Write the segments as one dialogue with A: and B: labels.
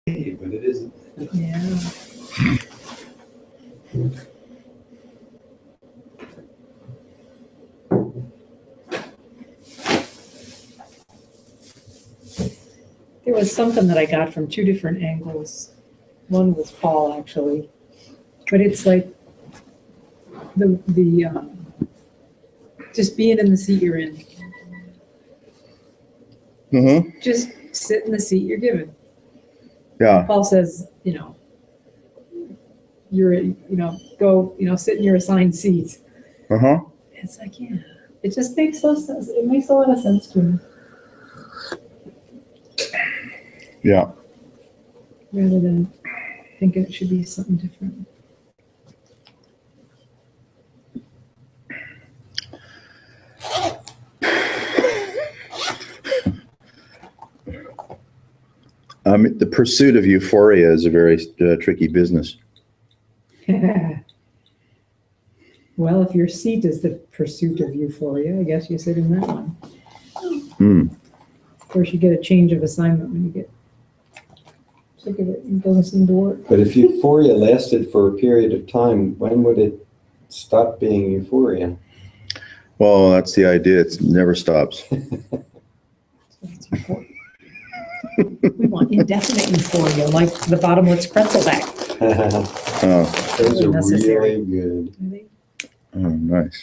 A: but it isn't.
B: Yeah. There was something that I got from two different angles. One was Paul, actually, but it's like the just being in the seat you're in.
C: Mm-hmm.
B: Just sit in the seat you're given.
C: Yeah.
B: Paul says, go, sit in your assigned seat.
C: Uh-huh.
B: It's like, yeah, it just makes sense. It makes a lot of sense to me.
C: Yeah.
B: Rather than thinking it should be something different.
C: The pursuit of euphoria is a very tricky business.
B: Well, if your seat is the pursuit of euphoria, I guess you sit in that one.
C: Hmm.
B: Of course, you get a change of assignment when you get sick of it and go listen to work.
A: But if euphoria lasted for a period of time, when would it stop being euphoria?
C: Well, that's the idea. It never stops.
B: That's important. We want indefinite euphoria, like the bottomless pretzel back.
C: Oh,
A: Those are
B: Necessary.
A: really good.
C: oh, nice.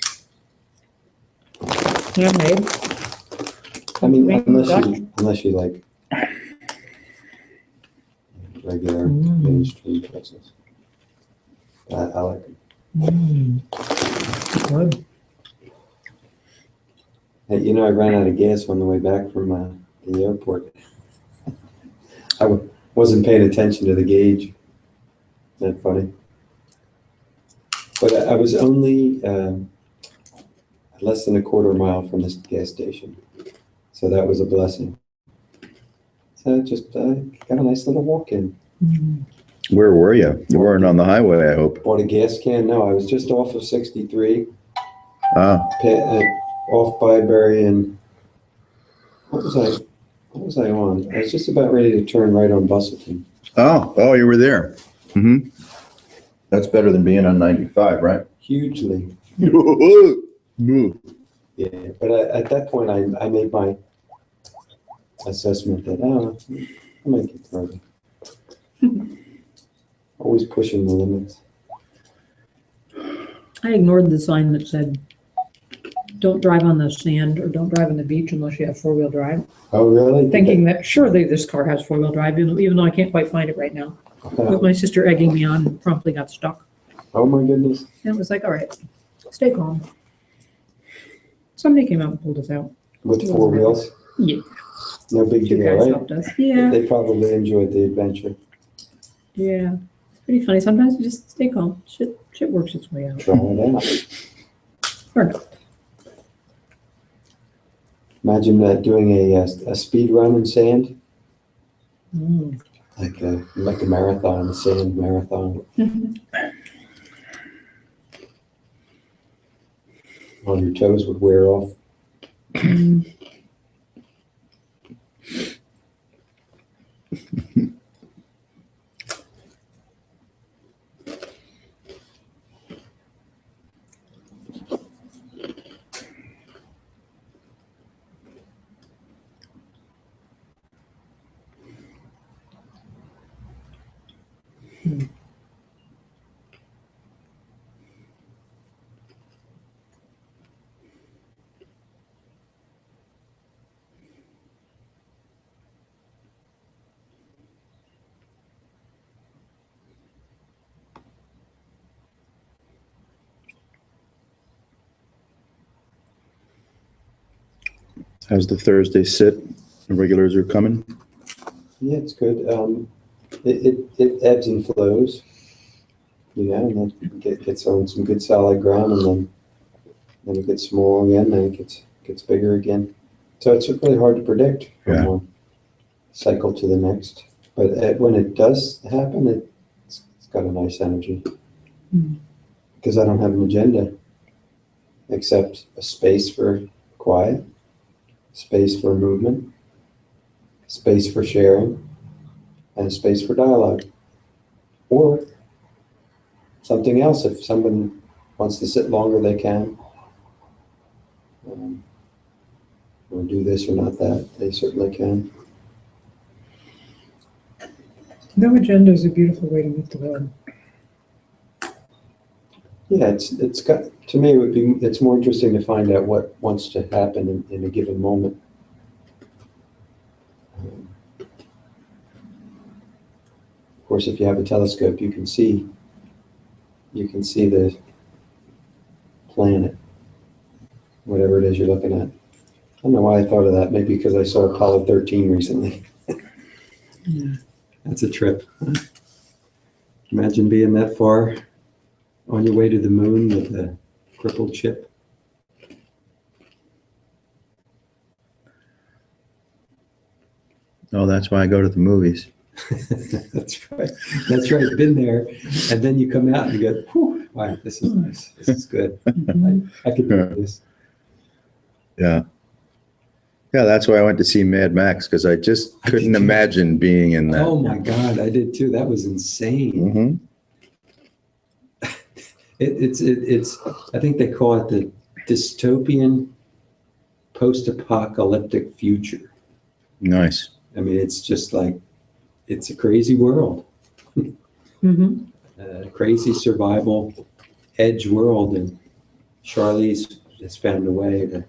B: Handmade.
A: I mean,
B: Make
A: unless you like regular mainstream pretzels. I like them.
B: Good.
A: Hey, I ran out of gas on the way back from the airport. I wasn't paying attention to the gauge. Isn't that funny? But I was only less than a quarter mile from this gas station. So that was a blessing. So I just got a nice little walk in.
C: Where were you? You weren't on the highway, I hope.
A: Bought a gas can. No, I was just off of 63,
C: Ah,
A: off Byberry, and what was I on? I was just about ready to turn right on Bustleton.
C: oh, you were there. Mm-hmm. That's better than being on 95, right?
A: Hugely.
C: Mm.
A: Yeah, but at that point, I made my assessment that, I might get further. Always pushing the limits.
B: I ignored the sign that said, don't drive on the sand or don't drive on the beach unless you have four-wheel drive.
A: Oh, really?
B: Thinking that surely this car has four-wheel drive, even though I can't quite find it right now. But my sister egging me on promptly got stuck.
A: Oh, my goodness.
B: And it was like, all right, stay calm. Somebody came out and pulled us out.
A: With four wheels?
B: Yeah.
A: No big
B: Two
A: deal,
B: guys
A: right?
B: helped us. Yeah,
A: They probably enjoyed the adventure.
B: yeah. It's pretty funny. Sometimes you just stay calm. Shit works its way out.
A: Try it out.
B: Or not.
A: Imagine doing a speed run in sand,
B: Mm.
A: like a marathon, a sand marathon. All your toes would wear off.
C: How's the Thursday sit? The regulars are coming?
A: Yeah, it's good. It ebbs and flows, and then it gets on some good solid ground, and then it gets small again, then it gets bigger again. So it's really hard to predict from
C: Yeah.
A: one cycle to the next. But when it does happen, it's got a nice energy. Because I don't have an agenda except a space for quiet, space for movement, space for sharing, and a space for dialogue. Or something else, if someone wants to sit longer, they can. Or do this or not that, they certainly can.
B: No agenda is a beautiful way to meet the Lord.
A: Yeah, it's got, to me, it's more interesting to find out what wants to happen in a given moment. Of course, if you have a telescope, you can see the planet, whatever it is you're looking at. I don't know why I thought of that. Maybe because I saw Apollo 13 recently.
B: Yeah.
A: That's a trip. Imagine being that far on your way to the moon with a crippled ship.
C: Oh, that's why I go to the movies.
A: That's right. That's right. Been there. And then you come out and you go, whew, wow, this is nice. This is good. I could do this.
C: Yeah. Yeah, that's why I went to see Mad Max, because I just couldn't imagine being in that.
A: Oh my God, I did too. That was insane.
C: Mm-hmm.
A: It's I think they call it the dystopian post-apocalyptic future.
C: Nice.
A: I mean, it's just like, it's a crazy world,
B: Mm-hmm.
A: crazy survival edge world. And Charlize has found a way to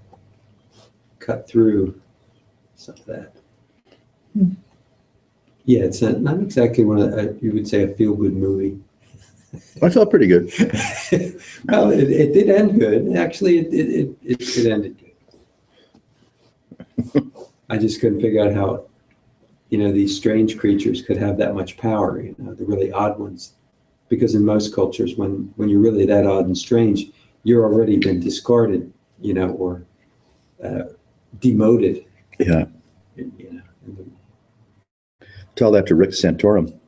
A: cut through some of that. Yeah, it's not exactly one of the, you would say a feel-good movie.
C: I felt pretty good.
A: Well, it did end good. Actually, it ended good. I just couldn't figure out how, these strange creatures could have that much power, the really odd ones. Because in most cultures, when you're really that odd and strange, you're already been discarded, or demoted.
C: Yeah. Tell that to Rick Santorum.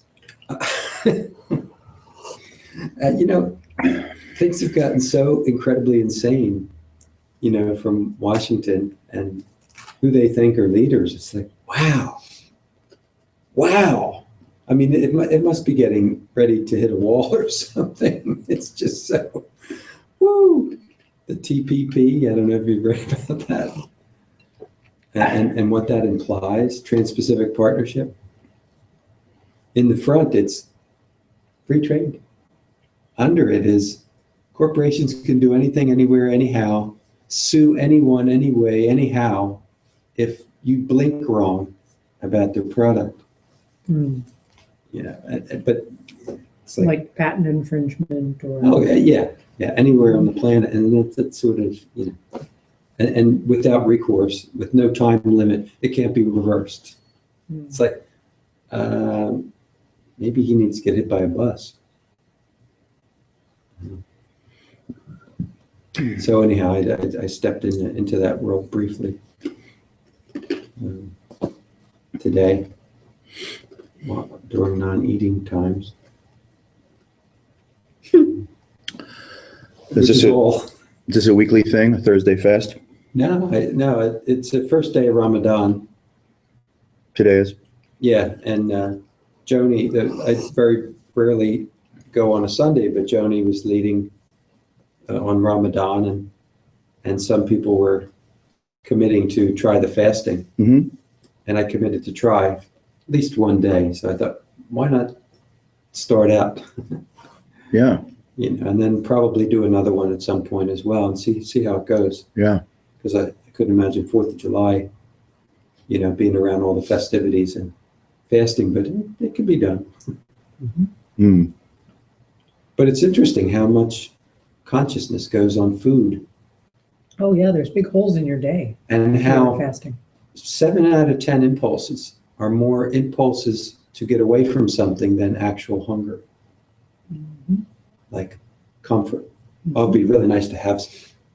A: Things have gotten so incredibly insane, from Washington and who they think are leaders. It's like, wow. I mean, it must be getting ready to hit a wall or something. It's just so, woo. The TPP, I don't know if you've read about that. And what that implies, Trans-Pacific Partnership. In the front, it's free trade. Under it is corporations can do anything, anywhere, anyhow, sue anyone, anyway, anyhow, if you blink wrong about their product.
B: Mm.
A: But it's
B: Like patent infringement or.
A: oh yeah, anywhere on the planet, and that's sort of and without recourse, with no time limit, it can't be reversed.
B: Mm.
A: It's like maybe he needs to get hit by a bus. So anyhow, I stepped into that world briefly today during non-eating times.
C: Is this a weekly thing, a Thursday fast?
A: No, it's the first day of Ramadan.
C: Today is?
A: Yeah, and Joni, I very rarely go on a Sunday, but Joni was leading on Ramadan, and some people were committing to try the fasting.
C: Mm-hmm.
A: And I committed to try at least one day. So I thought, why not start out?
C: Yeah.
A: And then probably do another one at some point as well and see how it goes.
C: Yeah.
A: Because I couldn't imagine 4th of July, being around all the festivities and fasting, but it can be done.
C: Mm-hmm.
A: But it's interesting how much consciousness goes on food.
B: Oh yeah, there's big holes in your day.
A: And
B: if you're
A: how
B: fasting.
A: 7 out of 10 impulses are more impulses to get away from something than actual hunger.
B: Mm-hmm.
A: Like comfort. Oh, it'd be really nice to have.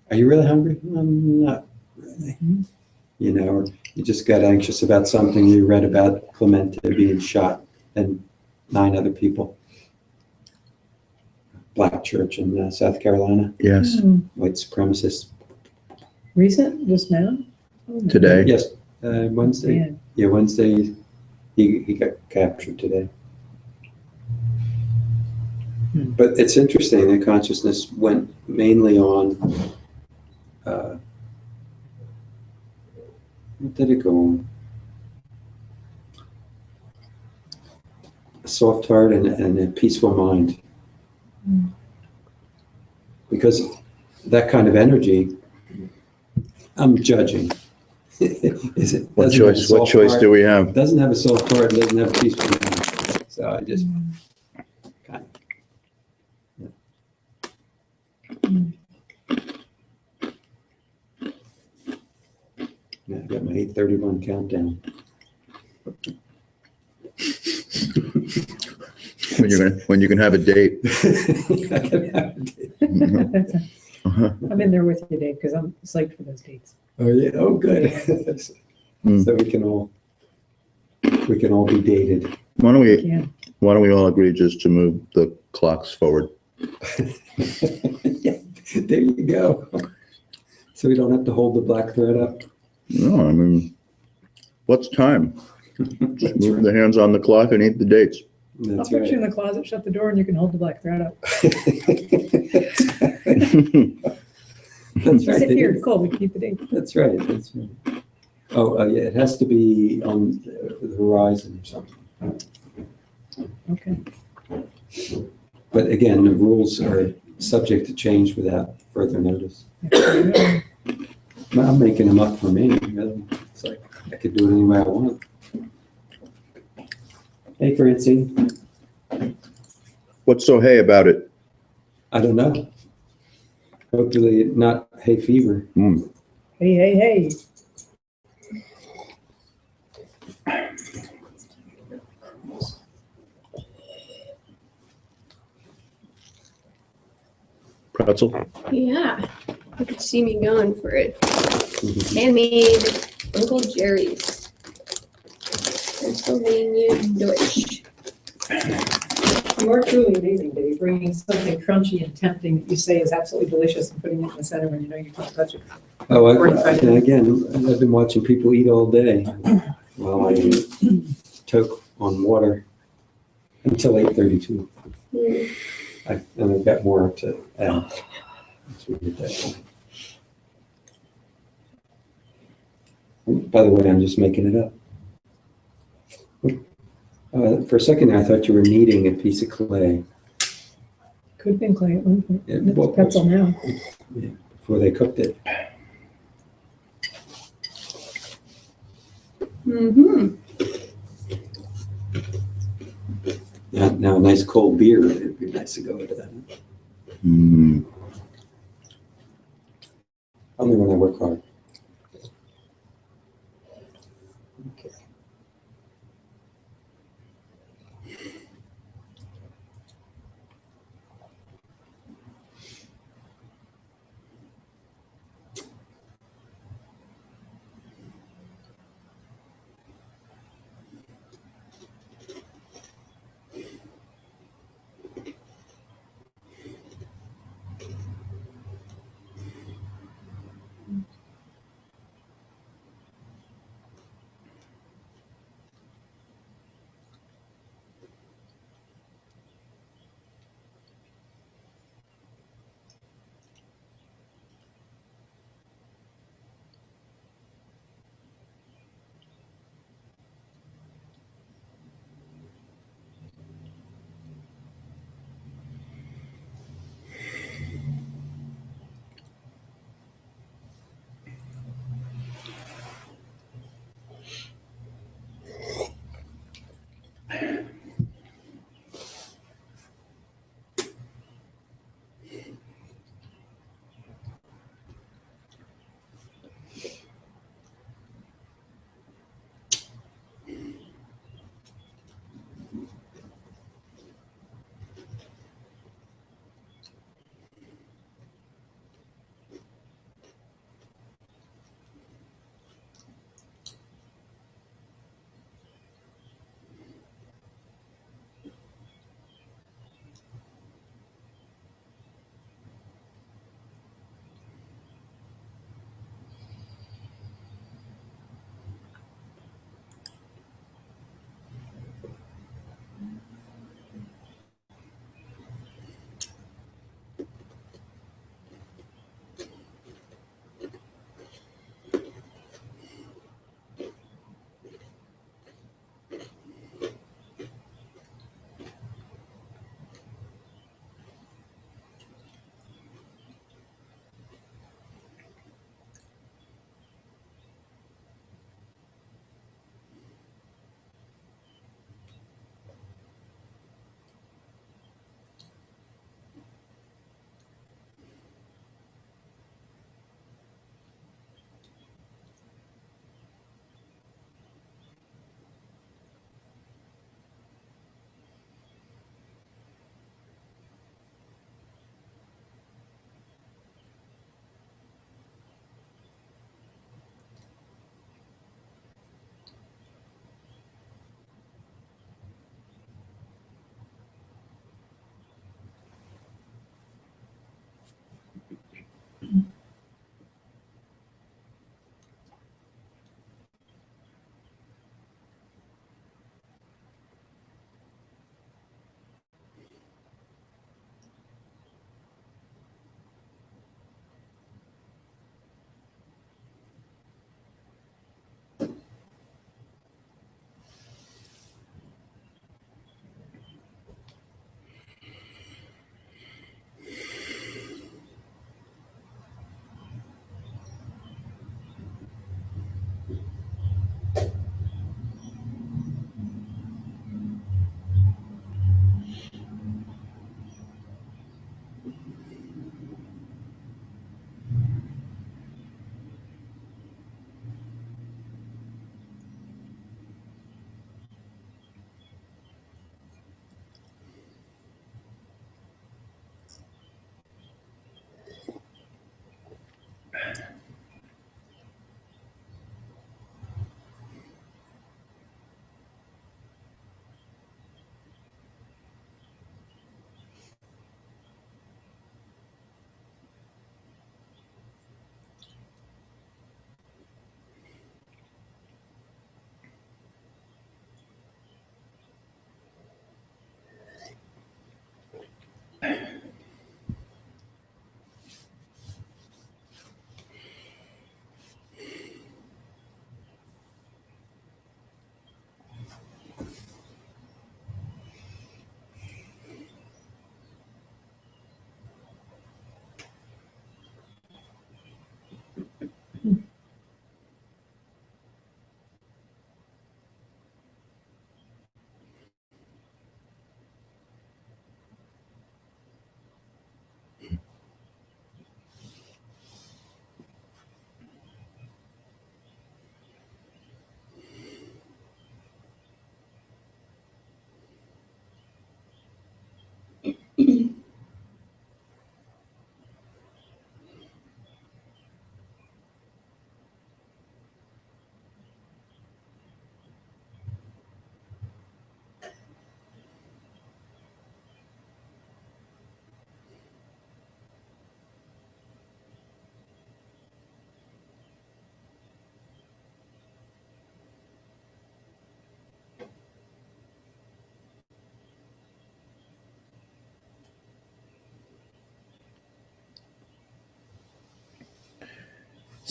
A: Are you really hungry? I'm not really.
B: Mm-hmm.
A: Or you just got anxious about something you read about Clemente being shot and 9 other people. Black church in South Carolina.
C: Yes.
B: Mm.
A: White supremacists.
B: Recent, just now? Oh, no.
C: Today.
A: Yes, Wednesday.
B: Man.
A: Yeah, Wednesday. He got captured today.
B: Hmm.
A: But it's interesting that consciousness went mainly on, what did it go on? A soft heart and a peaceful mind.
B: Hmm.
A: Because that kind of energy, I'm judging. Is it?
C: What
A: doesn't have a
C: choice? What
A: soft
C: choice
A: heart,
C: do we have?
A: doesn't have a soft heart, doesn't have a peaceful mind. So I just kind I got my 8:31 countdown.
C: When you can have a date.
A: I can have it.
B: I'm in there with you, Dave, because I'm psyched for those dates.
A: Oh, yeah, oh, good.
C: Mm.
A: So we can all be dated.
C: Why don't we,
B: Yeah.
C: why don't we all agree just to move the clocks forward?
A: Yeah, there you go. So we don't have to hold the black thread up.
C: No, I mean, what's time?
A: That's
C: Move
A: right.
C: the hands on the clock and eat the dates.
B: I'll
A: That's
B: put you in
A: right.
B: the closet, shut the door, and you can hold the black thread up.
A: That's right.
B: Sit
A: it
B: here,
A: is.
B: cool, we can keep the date.
A: That's right, that's right. Oh, yeah, it has to be on the horizon or something.
B: Okay.
A: But again, the rules are subject to change without further notice. I'm making them up for me, really. It's like, I could do it any way I want. Hey, Francine,
C: What's so hay about it?
A: I don't know. Hopefully not hay fever.
C: Mm.
B: Hey, hey, hey.
C: Pretzel?
D: Yeah, you could see me going for it.
A: Mhm.
D: Handmade Uncle Jerry's. Pennsylvania Deutsch.
B: You are truly amazing, Dave, bringing something crunchy and tempting that you say is absolutely delicious and putting it in the center when you know you can't touch it.
A: Oh,
B: Forty-five.
A: again, I've been watching people eat all day while I toke on water until 8:32.
D: Mm.
A: And I've got more to add. Let's read it that way. By the way, I'm just making it up. For a second there, I thought you were kneading a piece of clay
B: Could have been clay at one point.
A: Yeah,
B: It's
A: well,
B: pretzel now.
A: before they cooked it.
D: Mm-hmm.
A: Now a nice cold beer, it'd be nice to go into that.
C: Mm.
A: Only when I work hard. Okay.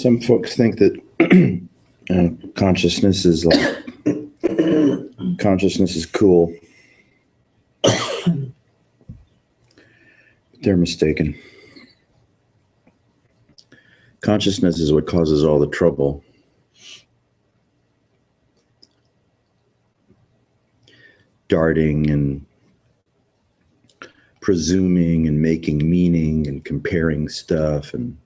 C: Some folks think that consciousness is cool. They're mistaken. Consciousness is what causes all the trouble. Darting and presuming and making meaning and comparing stuff and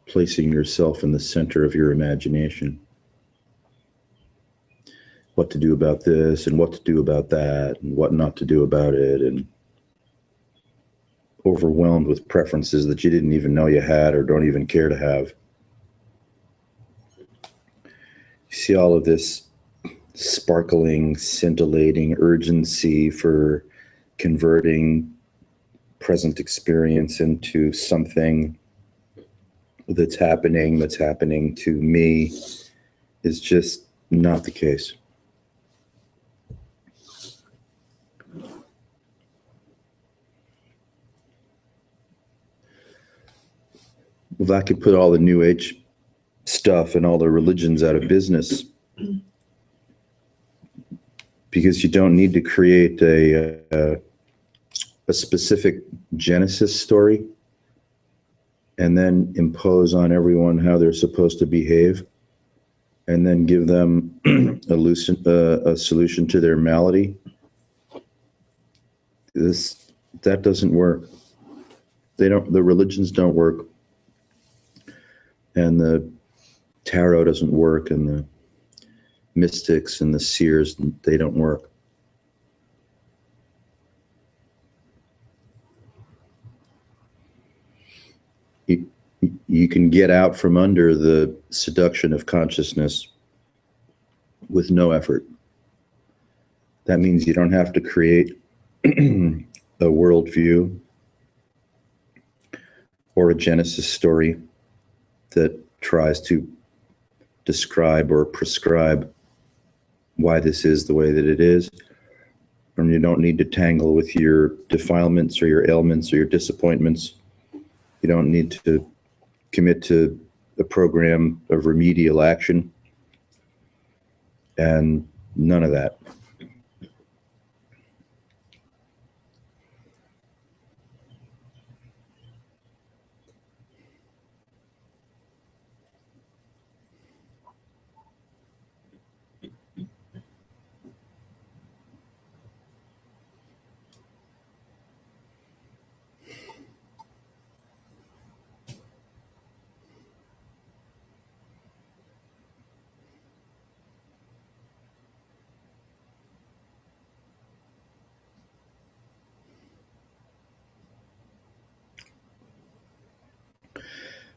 C: placing yourself in the center of your imagination. What to do about this and what to do about that and what not to do about it, and overwhelmed with preferences that you didn't even know you had or don't even care to have. You see all of this sparkling, scintillating urgency for converting present experience into something that's happening to me is just not the case. Well, that could put all the New Age stuff and all the religions out of business, because you don't need to create a specific Genesis story and then impose on everyone how they're supposed to behave and then give them a solution to their malady. That doesn't work. The religions don't work, and the tarot doesn't work, and the mystics and the seers, they don't work. You can get out from under the seduction of consciousness with no effort. That means you don't have to create a worldview or a Genesis story that tries to describe or prescribe why this is the way that it is. And you don't need to tangle with your defilements or your ailments or your disappointments. You don't need to commit to a program of remedial action, and none of that.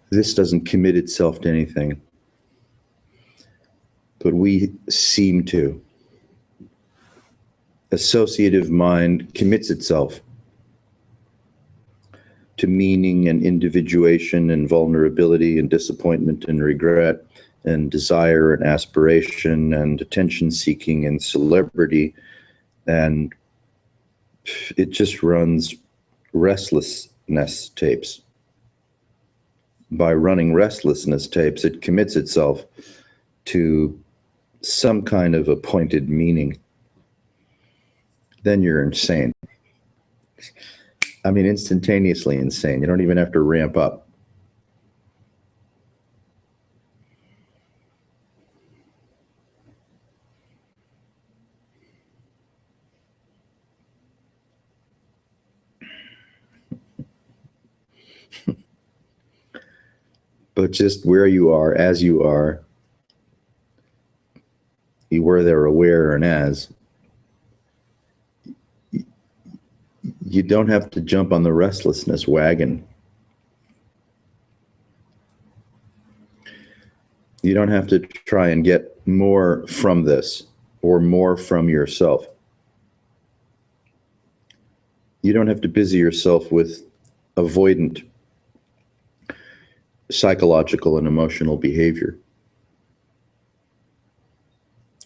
C: This doesn't commit itself to anything, but we seem to. Associative mind commits itself to meaning and individuation and vulnerability and disappointment and regret and desire and aspiration and attention seeking and celebrity, and it just runs restlessness tapes. By running restlessness tapes, it commits itself to some kind of appointed meaning. Then you're insane. I mean, instantaneously insane. You don't even have to ramp up. But just where you are, as you are, you were there aware and as, you don't have to jump on the restlessness wagon. You don't have to try and get more from this or more from yourself. You don't have to busy yourself with avoidant psychological and emotional behavior,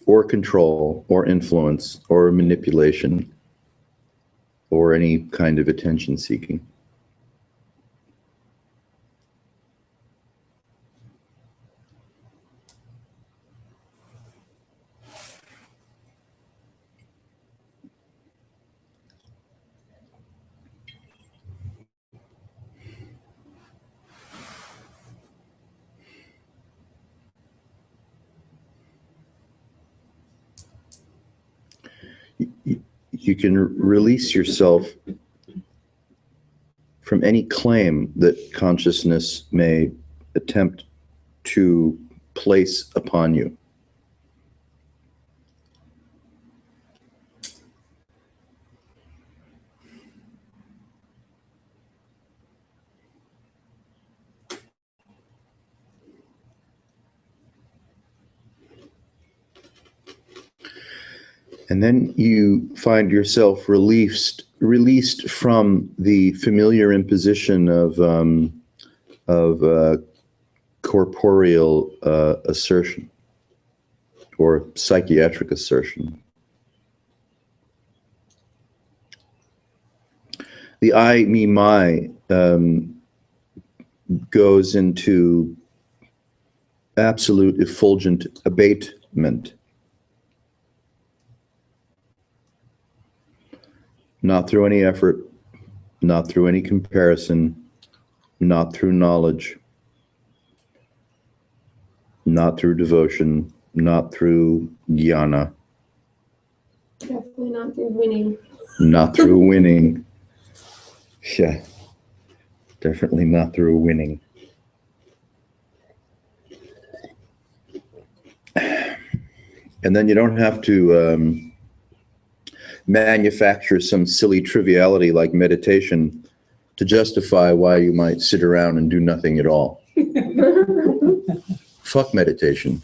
C: or control, or influence, or manipulation, or any kind of attention seeking. you can release yourself from any claim that consciousness may attempt to place upon you. And then you find yourself released from the familiar imposition of corporeal assertion or psychiatric assertion. The I, me, my goes into absolute effulgent abatement. Not through any effort, not through any comparison, not through knowledge, not through devotion, not through jnana,
D: Definitely not through winning.
C: not through winning. Yeah, definitely not through winning. And then you don't have to manufacture some silly triviality like meditation to justify why you might sit around and do nothing at all. Fuck meditation.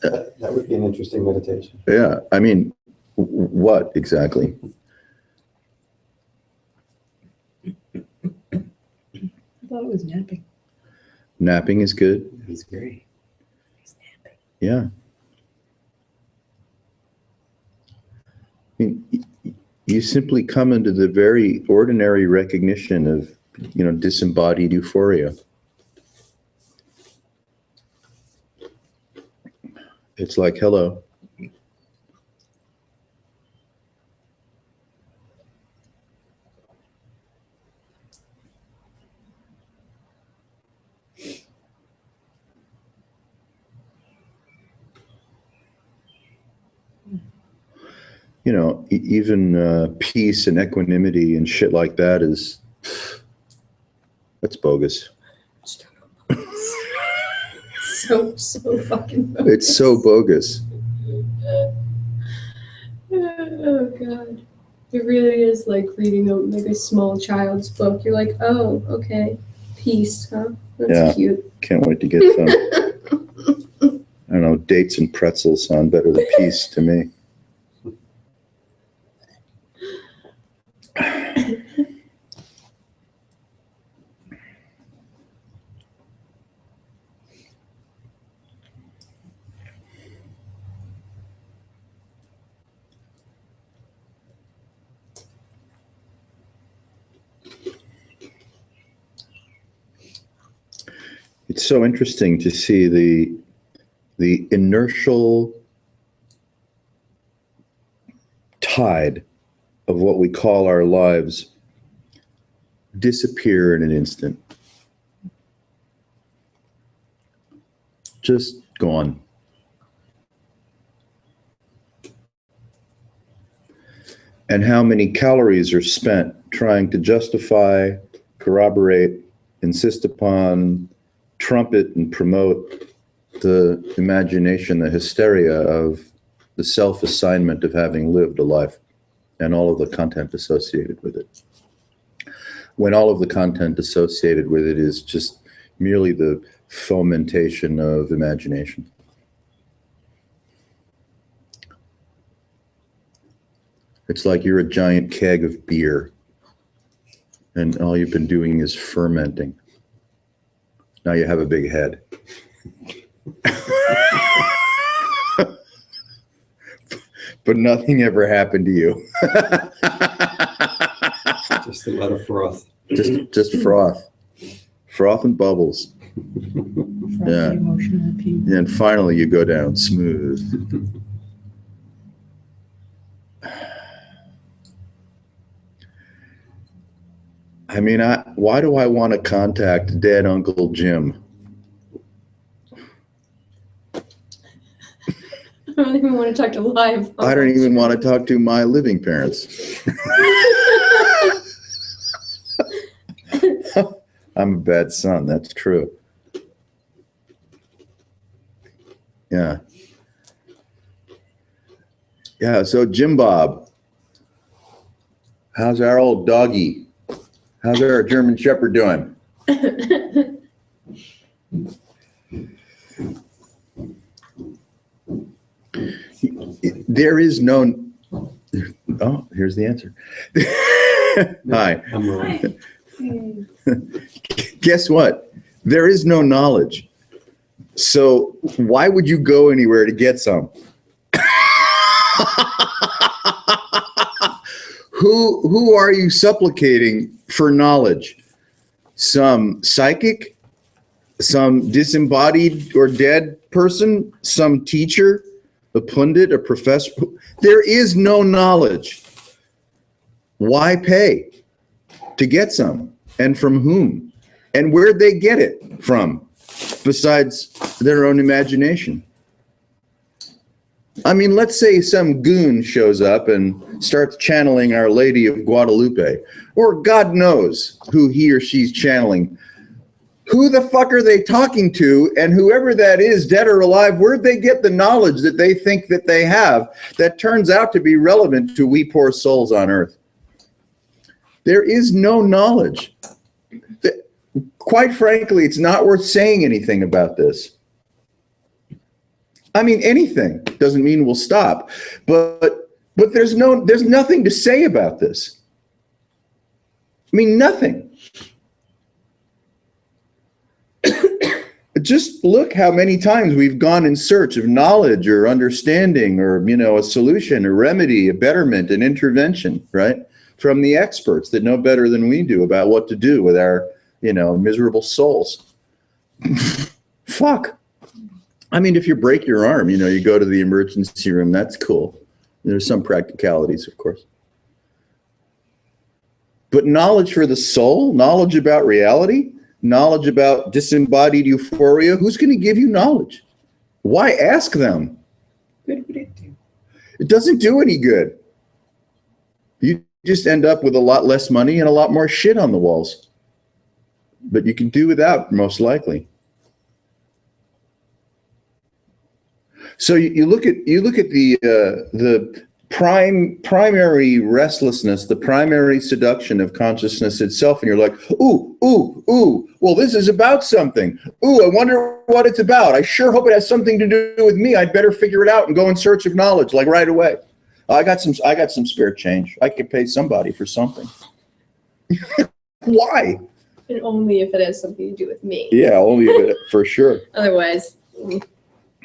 A: That would be an interesting meditation.
C: Yeah, I mean, what exactly?
B: I thought it was napping.
C: Napping is good.
A: It's great.
B: He's napping.
C: Yeah. I mean, you simply come into the very ordinary recognition of, disembodied euphoria. It's like, hello. Even peace and equanimity and shit like that that's bogus.
D: So fucking bogus.
C: It's so bogus.
D: Oh god. It really is like reading a small child's book. You're like, oh, okay. Peace, huh? That's
C: Yeah.
D: cute.
C: Can't wait to get some. I don't know, dates and pretzels sound better than peace to me. It's so interesting to see the inertial tide of what we call our lives disappear in an instant. Just gone. And how many calories are spent trying to justify, corroborate, insist upon, trumpet and promote the imagination, the hysteria of the self-assignment of having lived a life and all of the content associated with it. When all of the content associated with it is just merely the fomentation of imagination. It's like you're a giant keg of beer and all you've been doing is fermenting. Now you have a big head. But nothing ever happened to you.
A: Just a lot of froth.
C: Just froth. Froth and bubbles.
B: From
C: Yeah.
B: the emotional appeal.
C: And finally you go down smooth. I mean, why do I want to contact dead Uncle Jim?
D: don't even want to talk to live.
C: I don't even want to talk to my living parents. I'm a bad son. That's true. Yeah. Yeah. So Jim Bob, how's our old doggy? How's our German Shepherd doing? There is no. Oh, here's the answer. Hi.
A: I'm wrong.
C: Guess what? There is no knowledge. So why would you go anywhere to get some? Who are you supplicating for knowledge? Some psychic? Some disembodied or dead person? Some teacher? A pundit? A professor? There is no knowledge. Why pay to get some? And from whom? And where'd they get it from? Besides their own imagination. I mean, let's say some goon shows up and starts channeling Our Lady of Guadalupe, or God knows who he or she's channeling. Who the fuck are they talking to? And whoever that is, dead or alive, where'd they get the knowledge that they think that they have that turns out to be relevant to we poor souls on earth? There is no knowledge. Quite frankly, it's not worth saying anything about this. I mean, anything doesn't mean we'll stop, but there's nothing to say about this. I mean, nothing. Just look how many times we've gone in search of knowledge or understanding or, you know, a solution, a remedy, a betterment, an intervention, right? From the experts that know better than we do about what to do with our, you know, miserable souls. Fuck. I mean, if you break your arm, you know, you go to the emergency room, that's cool. There's some practicalities, of course. But knowledge for the soul, knowledge about reality, knowledge about disembodied euphoria, who's going to give you knowledge? Why ask them?
B: Good would it do?
C: It doesn't do any good. You just end up with a lot less money and a lot more shit on the walls. But you can do without, most likely. So you look at the primary restlessness, the primary seduction of consciousness itself, and you're like, ooh, well, this is about something. Ooh, I wonder what it's about. I sure hope it has something to do with me. I'd better figure it out and go in search of knowledge, like right away. I got some spare change. I could pay somebody for something. Why?
D: And only if it has something to do with me.
C: Yeah, only if it, for sure.
D: Otherwise.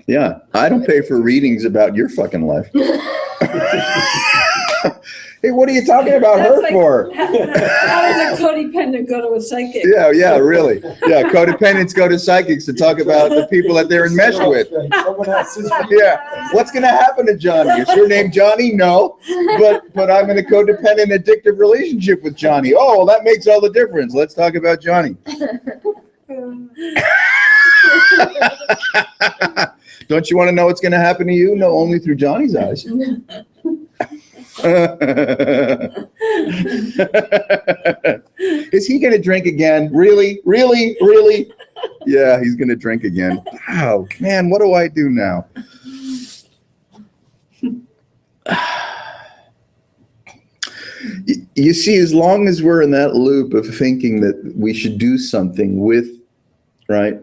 C: Yeah, I don't pay for readings about your fucking life. Hey, what are you talking about
B: That's
C: her
B: like-
C: for?
B: How does a codependent go to a psychic?
C: Yeah, really. Yeah, codependents go to psychics to talk about the people that they're enmeshed with.
A: Someone else's.
C: Yeah, what's going to happen to Johnny? Is your name Johnny? No, but I'm in a codependent addictive relationship with Johnny. Oh, well, that makes all the difference. Let's talk about Johnny. Don't you want to know what's going to happen to you? No, only through Johnny's eyes. Is he going to drink again? Really? Yeah, he's going to drink again. Wow, man, what do I do now? You see, as long as we're in that loop of thinking that we should do something with, right,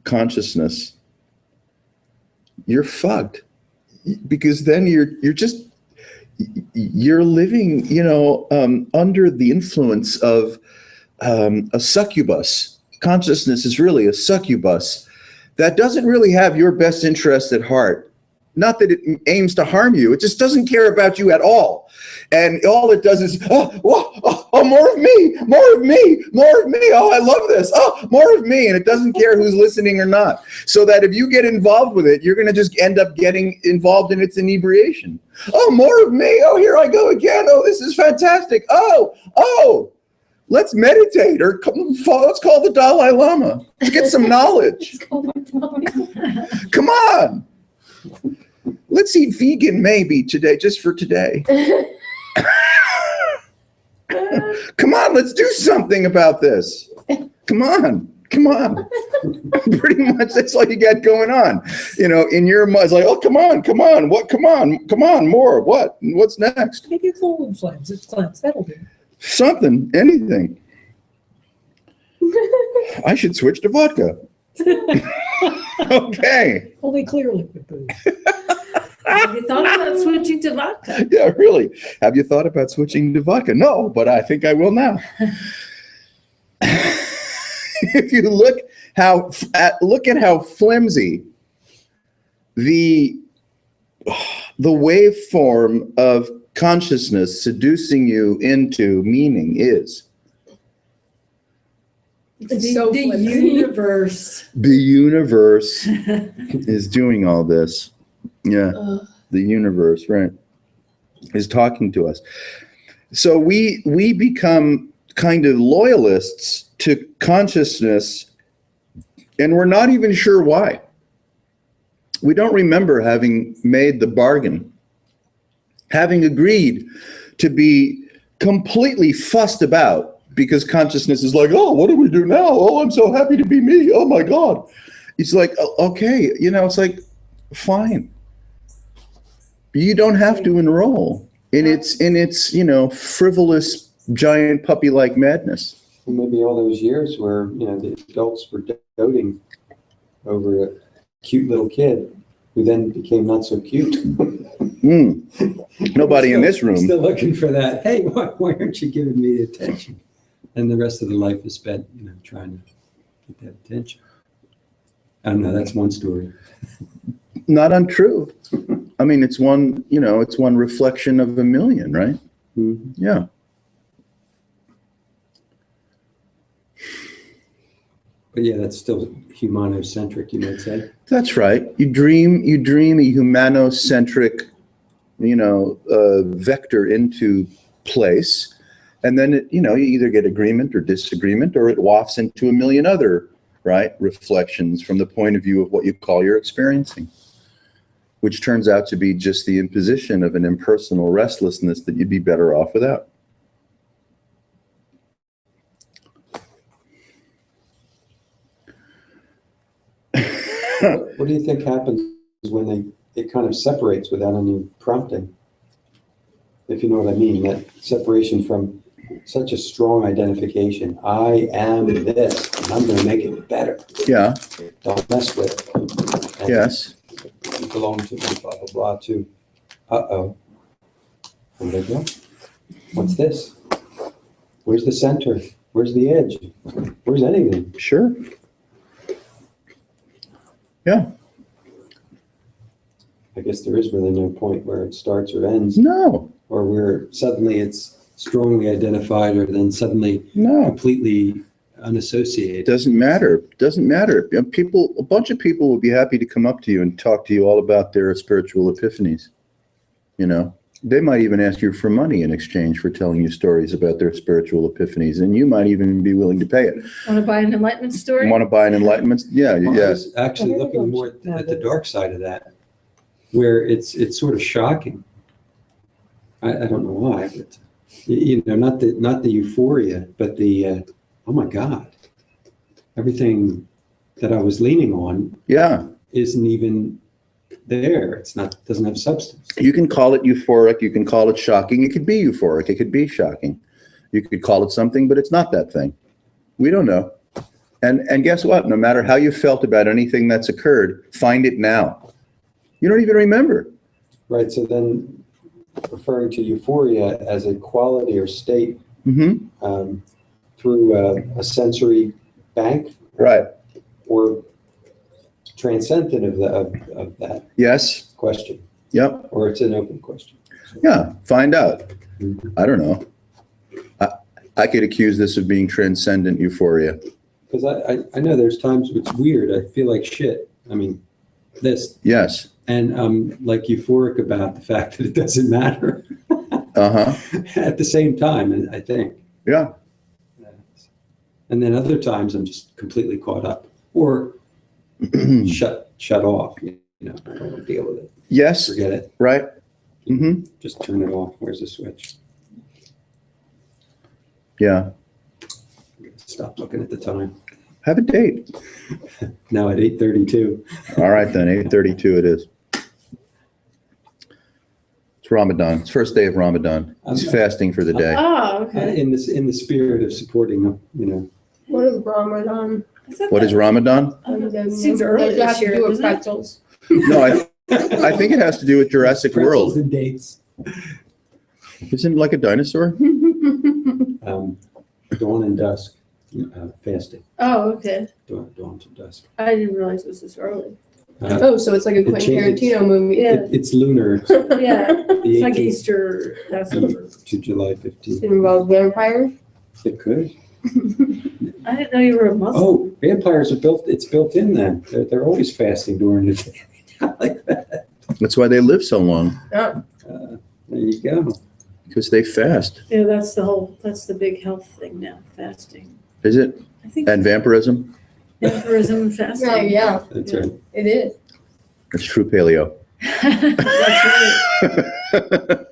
C: consciousness, you're fucked. Because then you're living, you know, under the influence of a succubus. Consciousness is really a succubus that doesn't really have your best interest at heart. Not that it aims to harm you. It just doesn't care about you at all. And all it does is, more of me. Oh, I love this. Oh, more of me. And it doesn't care who's listening or not. So that if you get involved with it, you're going to just end up getting involved in its inebriation. Oh, more of me. Oh, here I go again. Oh, this is fantastic. Oh, let's meditate, or let's call the Dalai Lama. Let's get some knowledge. Come on. let's eat vegan maybe today, just for today. Come on, let's do something about this. Come on. Pretty much that's all you got going on. In your mind, it's like, oh, come on. What? Come on, more. What? What's next?
B: Maybe it's colon cleanse. It's cleanse. That'll do.
C: Something, anything. I should switch to vodka. Okay.
B: Only clear liquid booze.
E: Have you thought about switching to vodka?
C: Yeah, really. Have you thought about switching to vodka? No, but I think I will now. If you look at how flimsy the waveform of consciousness seducing you into meaning is.
D: It's so
B: the
D: flimsy.
B: universe.
C: The universe is doing all this. Yeah, the universe, right, is talking to us. So we become kind of loyalists to consciousness, and we're not even sure why. We don't remember having made the bargain, having agreed to be completely fussed about, because consciousness is like, oh, what do we do now? Oh, I'm so happy to be me. Oh my God. It's like, okay, it's like, fine. You don't have to enroll in its frivolous, giant puppy-like madness.
A: Well, maybe all those years where, the adults were doting over a cute little kid who then became not so cute.
C: Nobody in this room.
F: Still looking for that. Hey, why aren't you giving me the attention? And the rest of the life is spent, trying to get that attention. I don't know. That's one story.
C: Not untrue. I mean, it's one reflection of a million, right?
A: Mhm.
C: Yeah.
F: But yeah, that's still humanocentric, you might say.
C: That's right. You dream a humanocentric, vector into place, and then you either get agreement or disagreement, or it wafts into a million other, right, reflections from the point of view of what you call you're experiencing, which turns out to be just the imposition of an impersonal restlessness that you'd be better off without.
A: What do you think happens when it kind of separates without any prompting? If you know what I mean, that separation from such a strong identification. I am this, and I'm going to make it better.
C: Yeah.
A: Don't mess with it. And
C: Yes.
A: You belong to blah, blah, blah, to, uh-oh. Where'd they go? What's this? Where's the center? Where's the edge? Where's anything?
C: Sure. Yeah.
A: I guess there is really no point where it starts or ends,
C: No.
A: or where suddenly it's strongly identified, or then suddenly
C: No.
A: completely
C: It
A: unassociated.
C: doesn't matter. Doesn't matter. A bunch of people will be happy to come up to you and talk to you all about their spiritual epiphanies. They might even ask you for money in exchange for telling you stories about their spiritual epiphanies, and you might even be willing to pay it.
E: Want to buy an enlightenment story?
C: Want to buy an enlightenment? Yeah,
A: Well, I
C: yeah.
A: was actually looking more at the dark side of that, where it's sort of shocking. I don't know why, but not the euphoria, but the oh my God, everything that I was leaning on
C: Yeah.
A: isn't even there. Doesn't have substance.
C: You can call it euphoric. You can call it shocking. It could be euphoric. It could be shocking. You could call it something, but it's not that thing. We don't know. And guess what? No matter how you felt about anything that's occurred, find it now. You don't even remember.
A: Right. So then, referring to euphoria as a quality or state
C: Mm-hmm.
A: Through a sensory bank,
C: Right.
A: or transcendent of that
C: Yes.
A: question,
C: Yep.
A: or it's an open question.
C: Yeah. Find out.
A: Mhm.
C: I don't know. I could accuse this of being transcendent euphoria.
A: Because I know there's times it's weird. I feel like shit. I mean, this,
C: Yes.
A: and I'm like euphoric about the fact that it doesn't matter
C: Uh-huh.
A: at the same time, I think.
C: Yeah.
A: And then other times I'm just completely caught up or shut off.
F: you know, I don't want to deal with it.
C: Yes,
F: Forget it.
C: right? Mm-hmm.
F: Just turn it off. Where's the switch?
C: Yeah.
F: Stop looking at the time.
C: Have a date.
F: Now at 8:32.
C: All right, then, 8:32 it is. It's Ramadan. It's first day of Ramadan. It's fasting for the day.
E: Oh, okay.
F: In the spirit of supporting them, you know.
D: What is Ramadan?
C: What is Ramadan?
E: Seems early
D: Does it have
E: this
D: to
E: year,
D: do with
E: doesn't it?
D: pretzels?
C: No, I think it has to do with Jurassic
F: Pretzels
C: World.
F: and dates.
C: Isn't it like a dinosaur?
F: Dawn and dusk, fasting.
E: Oh, okay.
F: Dawn to dusk.
E: I didn't realize it was this early.
D: Oh, so it's like a
F: It
D: Quentin
F: changes.
D: Tarantino movie.
E: Yeah.
F: It's lunar.
E: Yeah,
F: The
E: it's like
F: 18th
E: Easter, Passover.
F: to July 15th.
D: It involves vampires.
F: It could.
E: I didn't know you were a Muslim.
F: Oh, vampires are built. It's built in then. They're always fasting during the day. Like that.
C: That's why they live so long,
D: Oh,
F: There you go.
C: because they fast.
E: Yeah, that's the big health thing now, fasting.
C: Is it?
E: I think
C: And vampirism?
E: vampirism and fasting.
D: yeah, yeah,
F: That's
E: Yeah.
F: right.
D: it is.
C: It's true paleo.
E: That's right.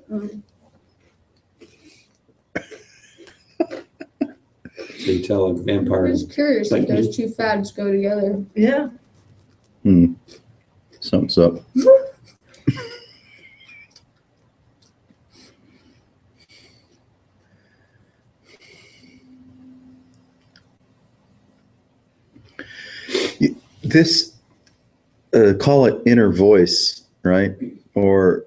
F: So you tell a vampire.
D: I'm just curious
F: Like
D: if those two fads go together.
E: Yeah.
C: Something's up. This, call it inner voice, right? Or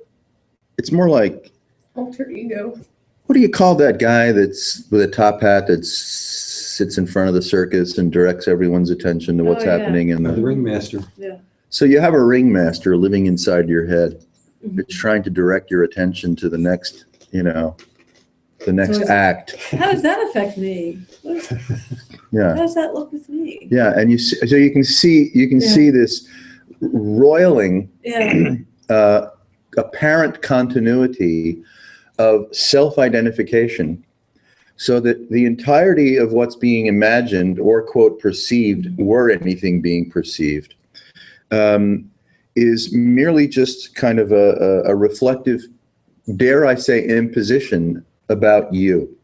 C: it's more like,
D: Alter ego.
C: what do you call that guy that's with a top hat that sits in front of the circus and directs everyone's attention to what's
E: Oh, yeah.
C: happening in
F: The
C: the...
F: ringmaster.
C: So you have a ringmaster living inside your head.
E: Mhm.
C: It's trying to direct your attention to the next, the next
E: it's-
C: act.
E: How does that affect me? How
C: Yeah.
E: does that look with me?
C: Yeah. And so you can see this roiling,
E: Yeah.
C: apparent continuity of self-identification, so that the entirety of what's being imagined or quote perceived, were anything being perceived, is merely just kind of a reflective, dare I say, imposition about you.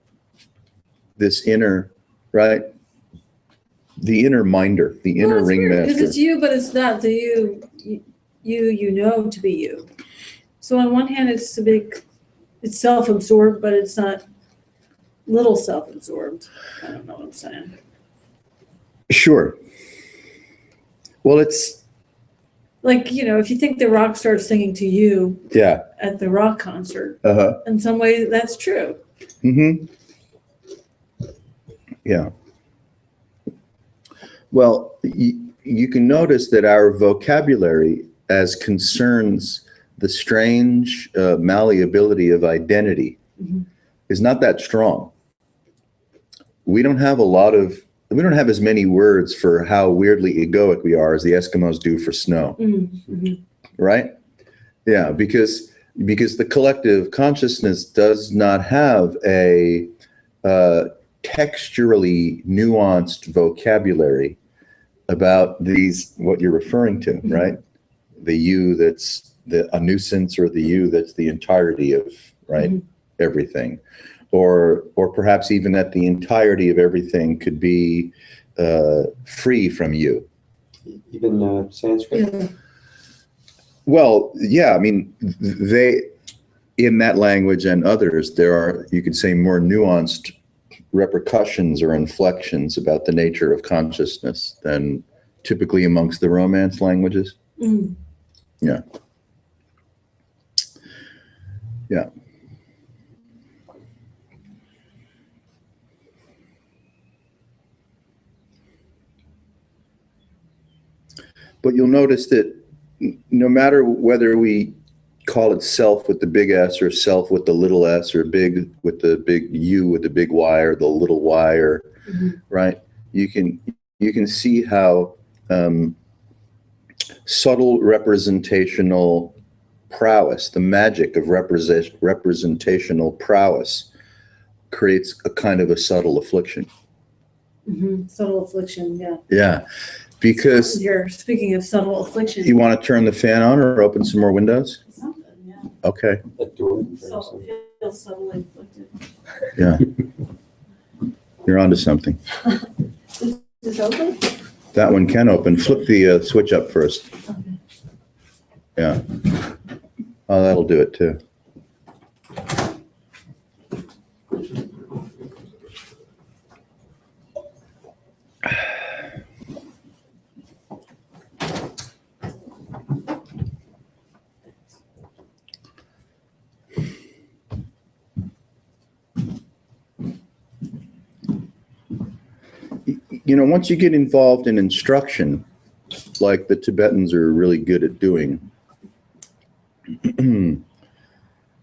C: This inner, right? The inner minder, the inner ringmaster.
E: Because it's you, but it's not the you know to be you. So on one hand, it's self-absorbed, but it's not little self-absorbed. I don't know what I'm saying.
C: Sure. Well, it's,
E: Like, if you think the rock star's singing to you
C: yeah.
E: at the rock concert,
C: Uh-huh.
E: in some way that's true.
C: Mm-hmm. Yeah. Well, you can notice that our vocabulary, as concerns the strange malleability of identity,
E: Mhm.
C: is not that strong. We don't have as many words for how weirdly egoic we are as the Eskimos do for snow,
E: Mm-hmm.
C: right? Yeah, because the collective consciousness does not have a texturally nuanced vocabulary about these, what you're referring to, right? The you that's a nuisance, or the you that's the entirety of, right, everything. Or perhaps even that the entirety of everything could be free from you.
A: Even Sanskrit.
E: Yeah.
C: Well, yeah, I mean, in that language and others, there are, you could say, more nuanced repercussions or inflections about the nature of consciousness than typically amongst the Romance languages.
E: Mm.
C: Yeah. Yeah. But you'll notice that no matter whether we call it self with the big S, or self with the little s, or big with the big U with the big Y, or the little y, or right, you can see how subtle representational prowess, the magic of representational prowess, creates a kind of a subtle affliction.
E: Subtle affliction, yeah.
C: Yeah. Because
E: You're speaking of subtle affliction.
C: you want to turn the fan on or open some more windows?
E: Something, yeah.
C: Okay,
A: That door.
E: So feels subtly afflicted.
C: yeah. You're onto something.
E: Is this open?
C: That one can open. Flip the switch up first.
E: Okay.
C: Yeah. Oh, that'll do it too. You know, once you get involved in instruction, like the Tibetans are really good at doing,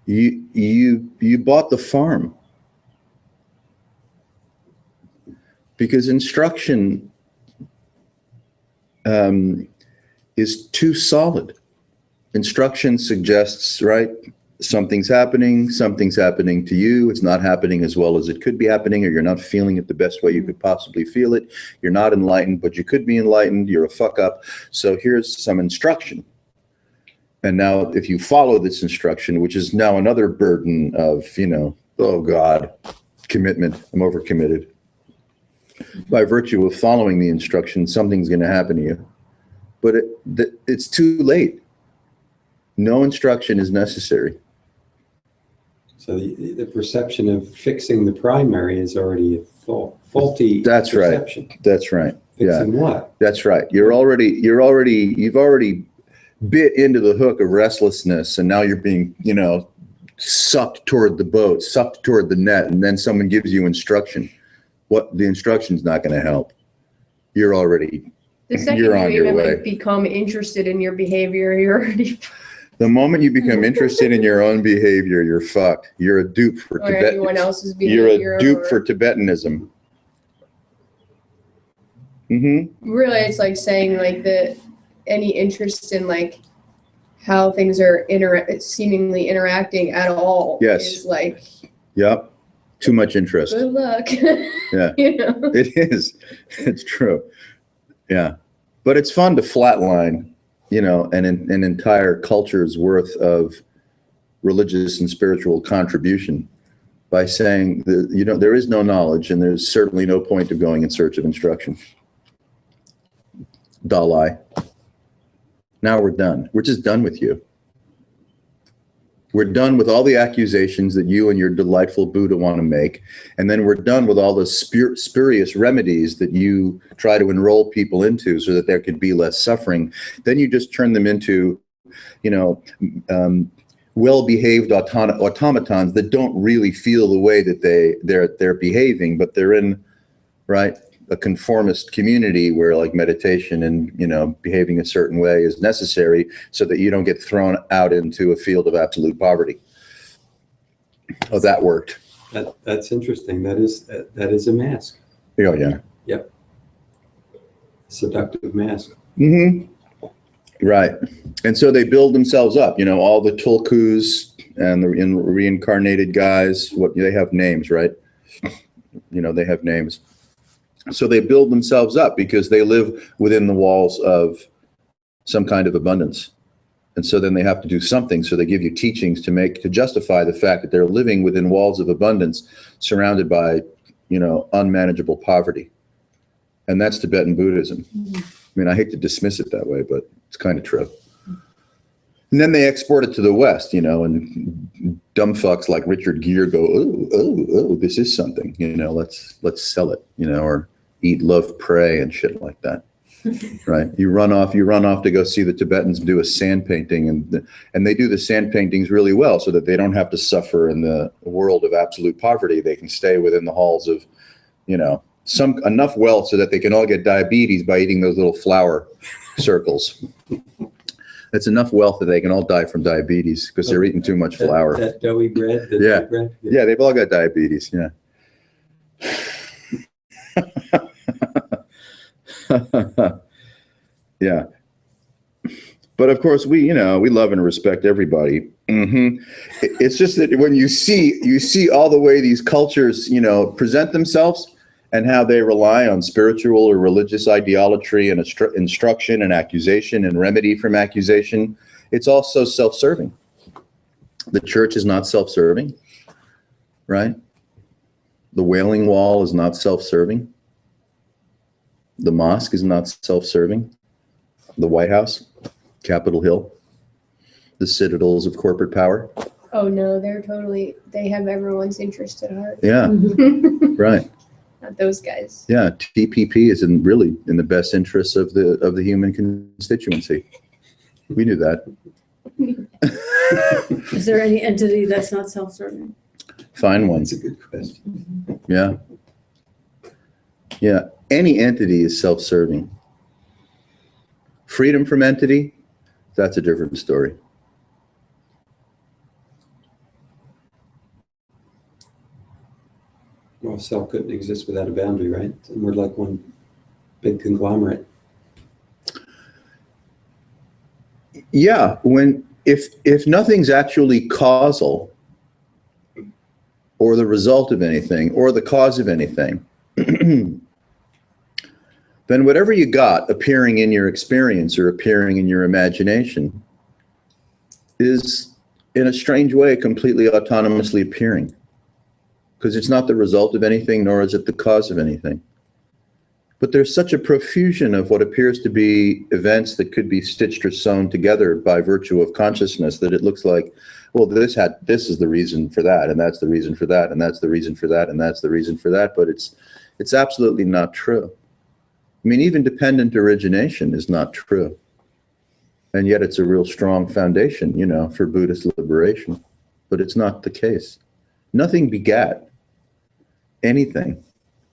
C: you bought the farm. Because instruction is too solid. Instruction suggests, right, something's happening to you, it's not happening as well as it could be happening, or you're not feeling it the best way you could possibly feel it. You're not enlightened, but you could be enlightened, you're a fuck up. So here's some instruction. And now if you follow this instruction, which is now another burden of, you know, oh God, commitment, I'm overcommitted. By virtue of following the instruction, something's going to happen to you. But it's too late. No instruction is necessary.
F: So the perception of fixing the primary is already a faulty
C: That's right.
F: perception.
C: That's right. Yeah,
F: Fixing what?
C: that's right. You've already bit into the hook of restlessness, and now you're being, you know, sucked toward the boat, sucked toward the net, and then someone gives you instruction. What the instruction's not going to help. You're already,
D: The second
C: You're
D: you
C: on your
D: even
C: way.
D: like become interested in your behavior, you're already
C: the moment you become interested in your own behavior, you're fucked. You're a dupe for
D: or anyone else's
C: You're
D: behavior.
C: a dupe
D: or-
C: for Tibetanism. Mm-hmm.
D: Really, it's like saying like that any interest in like how things are seemingly interacting at all
C: Yes.
D: is like
C: Yep. Too much interest.
D: good luck.
C: Yeah.
D: You know.
C: It is. It's true. Yeah. But it's fun to flatline, you know, an entire culture's worth of religious and spiritual contribution by saying that, you know, there is no knowledge and there's certainly no point of going in search of instruction. Dalai. Now we're done. We're just done with you. We're done with all the accusations that you and your delightful Buddha want to make. And then we're done with all the spurious remedies that you try to enroll people into so that there could be less suffering. Then you just turn them into, you know, well-behaved automatons that don't really feel the way that they're behaving, but they're in, right, a conformist community where like meditation and, you know, behaving a certain way is necessary so that you don't get thrown out into a field of absolute poverty. Oh, that worked.
F: That's interesting. That is a mask.
C: Oh, yeah.
F: Yep. Seductive mask.
C: Mm-hmm. Right. And so they build themselves up, you know, all the tulkus and the reincarnated guys, they have names, right? You know, they have names. So they build themselves up because they live within the walls of some kind of abundance. And so then they have to do something. So they give you teachings to justify the fact that they're living within walls of abundance, surrounded by, you know, unmanageable poverty. And that's Tibetan Buddhism. I mean, I hate to dismiss it that way, but it's kind of true. And then they export it to the West, you know, and dumb fucks like Richard Gere go, oh, this is something, you know, let's sell it, you know, or eat, love, pray and shit like that. Right. You run off to go see the Tibetans do a sand painting, and they do the sand paintings really well so that they don't have to suffer in the world of absolute poverty. They can stay within the halls of, you know, enough wealth so that they can all get diabetes by eating those little flour circles. It's enough wealth that they can all die from diabetes because they're eating too much flour.
F: That doughy bread.
C: Yeah.
F: Doughy bread?
C: Yeah, they've all got diabetes. Yeah. Yeah. But of course, we love and respect everybody. Mm-hmm. It's just that when you see all the way these cultures, you know, present themselves, and how they rely on spiritual or religious ideology and instruction and accusation and remedy from accusation, it's also self-serving. The church is not self-serving, right? The Wailing Wall is not self-serving. The mosque is not self-serving. The White House, Capitol Hill, the citadels of corporate power.
D: Oh no, they have everyone's interest at heart.
C: Yeah, right.
D: Not those guys.
C: Yeah, TPP is really in the best interests of the human constituency. We knew that.
E: Is there any entity that's not self-serving?
C: Find one.
F: That's a good question.
C: Yeah. Yeah. Any entity is self-serving. Freedom from entity, that's a different story.
F: Well, cell couldn't exist without a boundary, right? And we're like one big conglomerate.
C: Yeah, if nothing's actually causal or the result of anything or the cause of anything, then whatever you got appearing in your experience or appearing in your imagination is, in a strange way, completely autonomously appearing, because it's not the result of anything, nor is it the cause of anything. But there's such a profusion of what appears to be events that could be stitched or sewn together by virtue of consciousness that it looks like, well, this is the reason for that, and that's the reason for that, and that's the reason for that, and that's the reason for that. But it's absolutely not true. I mean, even dependent origination is not true. And yet it's a real strong foundation, for Buddhist liberation. But it's not the case. Nothing begat anything.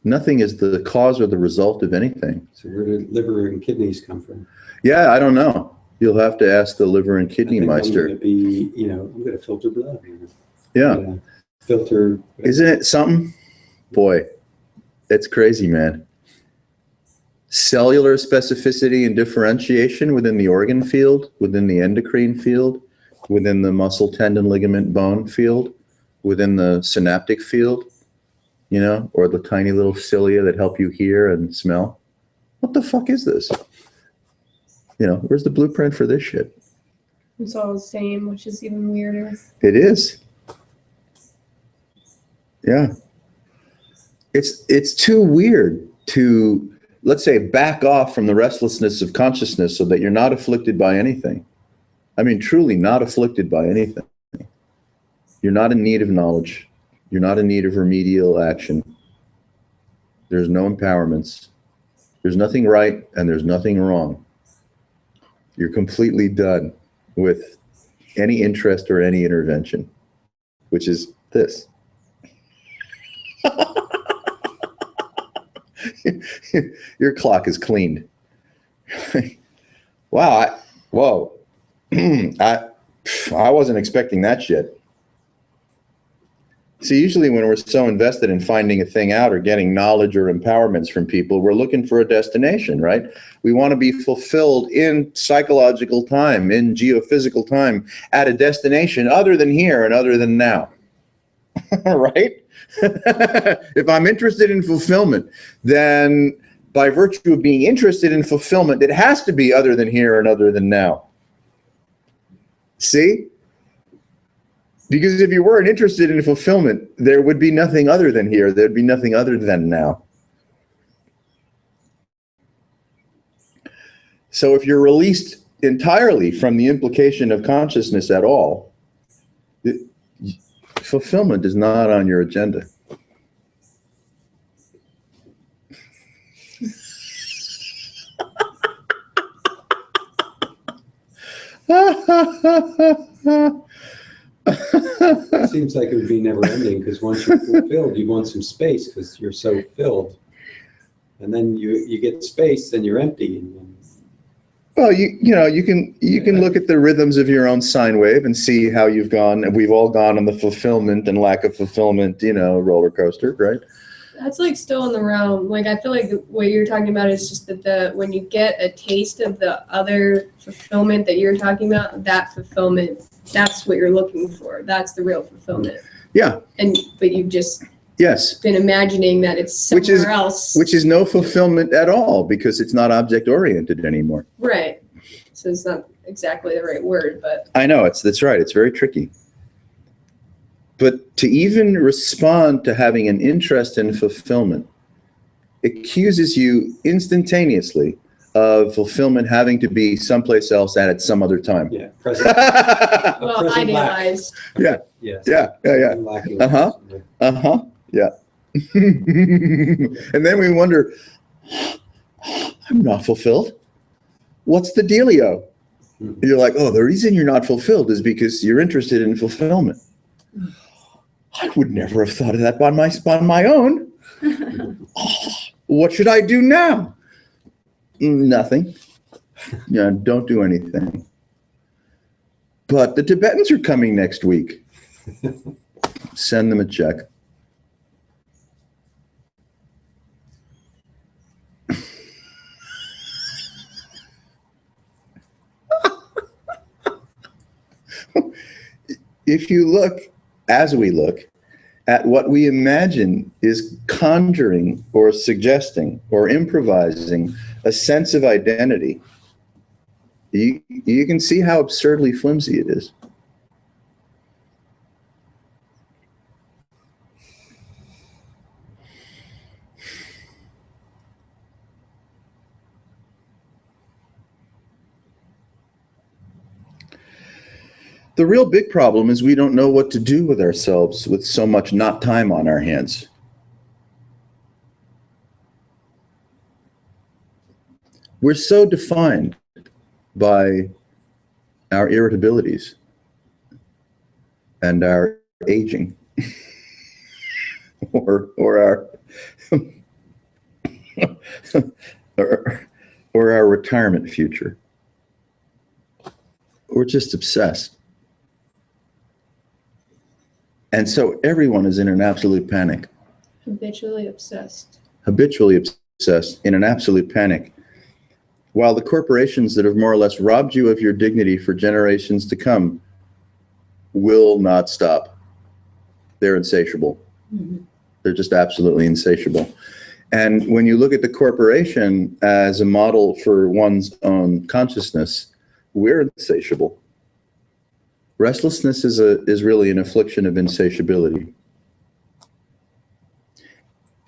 C: Nothing is the cause or the result of anything.
F: So where did liver and kidneys come from?
C: Yeah, I don't know. You'll have to ask the liver and kidney meister.
F: I'm going to filter blood.
C: Yeah.
F: Filter.
C: Isn't it something? Boy, it's crazy, man. Cellular specificity and differentiation within the organ field, within the endocrine field, within the muscle, tendon, ligament, bone field, within the synaptic field, or the tiny little cilia that help you hear and smell. What the fuck is this? Where's the blueprint for this shit?
D: It's all the same, which is even weirder.
C: It is. Yeah. It's too weird to, let's say, back off from the restlessness of consciousness so that you're not afflicted by anything. I mean, truly not afflicted by anything. You're not in need of knowledge. You're not in need of remedial action. There's no empowerments. There's nothing right and there's nothing wrong. You're completely done with any interest or any intervention, which is this. Your clock is cleaned. Wow. Whoa. I wasn't expecting that shit. See, usually when we're so invested in finding a thing out or getting knowledge or empowerments from people, we're looking for a destination, right? We want to be fulfilled in psychological time, in geophysical time, at a destination other than here and other than now, right? If I'm interested in fulfillment, then by virtue of being interested in fulfillment, it has to be other than here and other than now. See? Because if you weren't interested in fulfillment, there would be nothing other than here. There'd be nothing other than now. So if you're released entirely from the implication of consciousness at all, fulfillment is not on your agenda.
F: It seems like it would be never ending, because once you're fulfilled, you want some space because you're so filled. And then you get space and you're empty.
C: Well, you can look at the rhythms of your own sine wave and see how you've gone, and we've all gone on the fulfillment and lack of fulfillment, roller coaster, right?
D: That's like still in the realm. Like, I feel like what you're talking about is just that when you get a taste of the other fulfillment that you're talking about, that fulfillment, that's what you're looking for. That's the real fulfillment.
C: Yeah.
D: But you just
C: Yes,
D: than imagining that it's
C: Which is-
D: somewhere else.
C: which is no fulfillment at all because it's not object oriented anymore.
D: Right. So it's not exactly the right word, but
C: I know that's right. It's very tricky. But to even respond to having an interest in fulfillment accuses you instantaneously of fulfillment having to be someplace else at some other time.
F: Yeah, present.
D: well,
F: present lack.
D: idealized.
F: Yes.
C: Yeah.
F: Lacking.
C: Uh-huh. Uh-huh. Yeah. And then we wonder, I'm not fulfilled. What's the dealio? You're like, oh, the reason you're not fulfilled is because you're interested in fulfillment. I would never have thought of that on my own. What should I do now? Nothing. Yeah, don't do anything. But the Tibetans are coming next week. Send them a check. If you look, as we look, at what we imagine is conjuring or suggesting or improvising a sense of identity, you can see how absurdly flimsy it is. The real big problem is we don't know what to do with ourselves with so much not time on our hands. We're so defined by our irritabilities and our aging or our or our retirement future. We're just obsessed. And so everyone is in an absolute panic.
D: Habitually obsessed.
C: Habitually obsessed, in an absolute panic. While the corporations that have more or less robbed you of your dignity for generations to come will not stop. They're insatiable.
E: Mhm.
C: They're just absolutely insatiable. And when you look at the corporation as a model for one's own consciousness, we're insatiable. Restlessness is really an affliction of insatiability.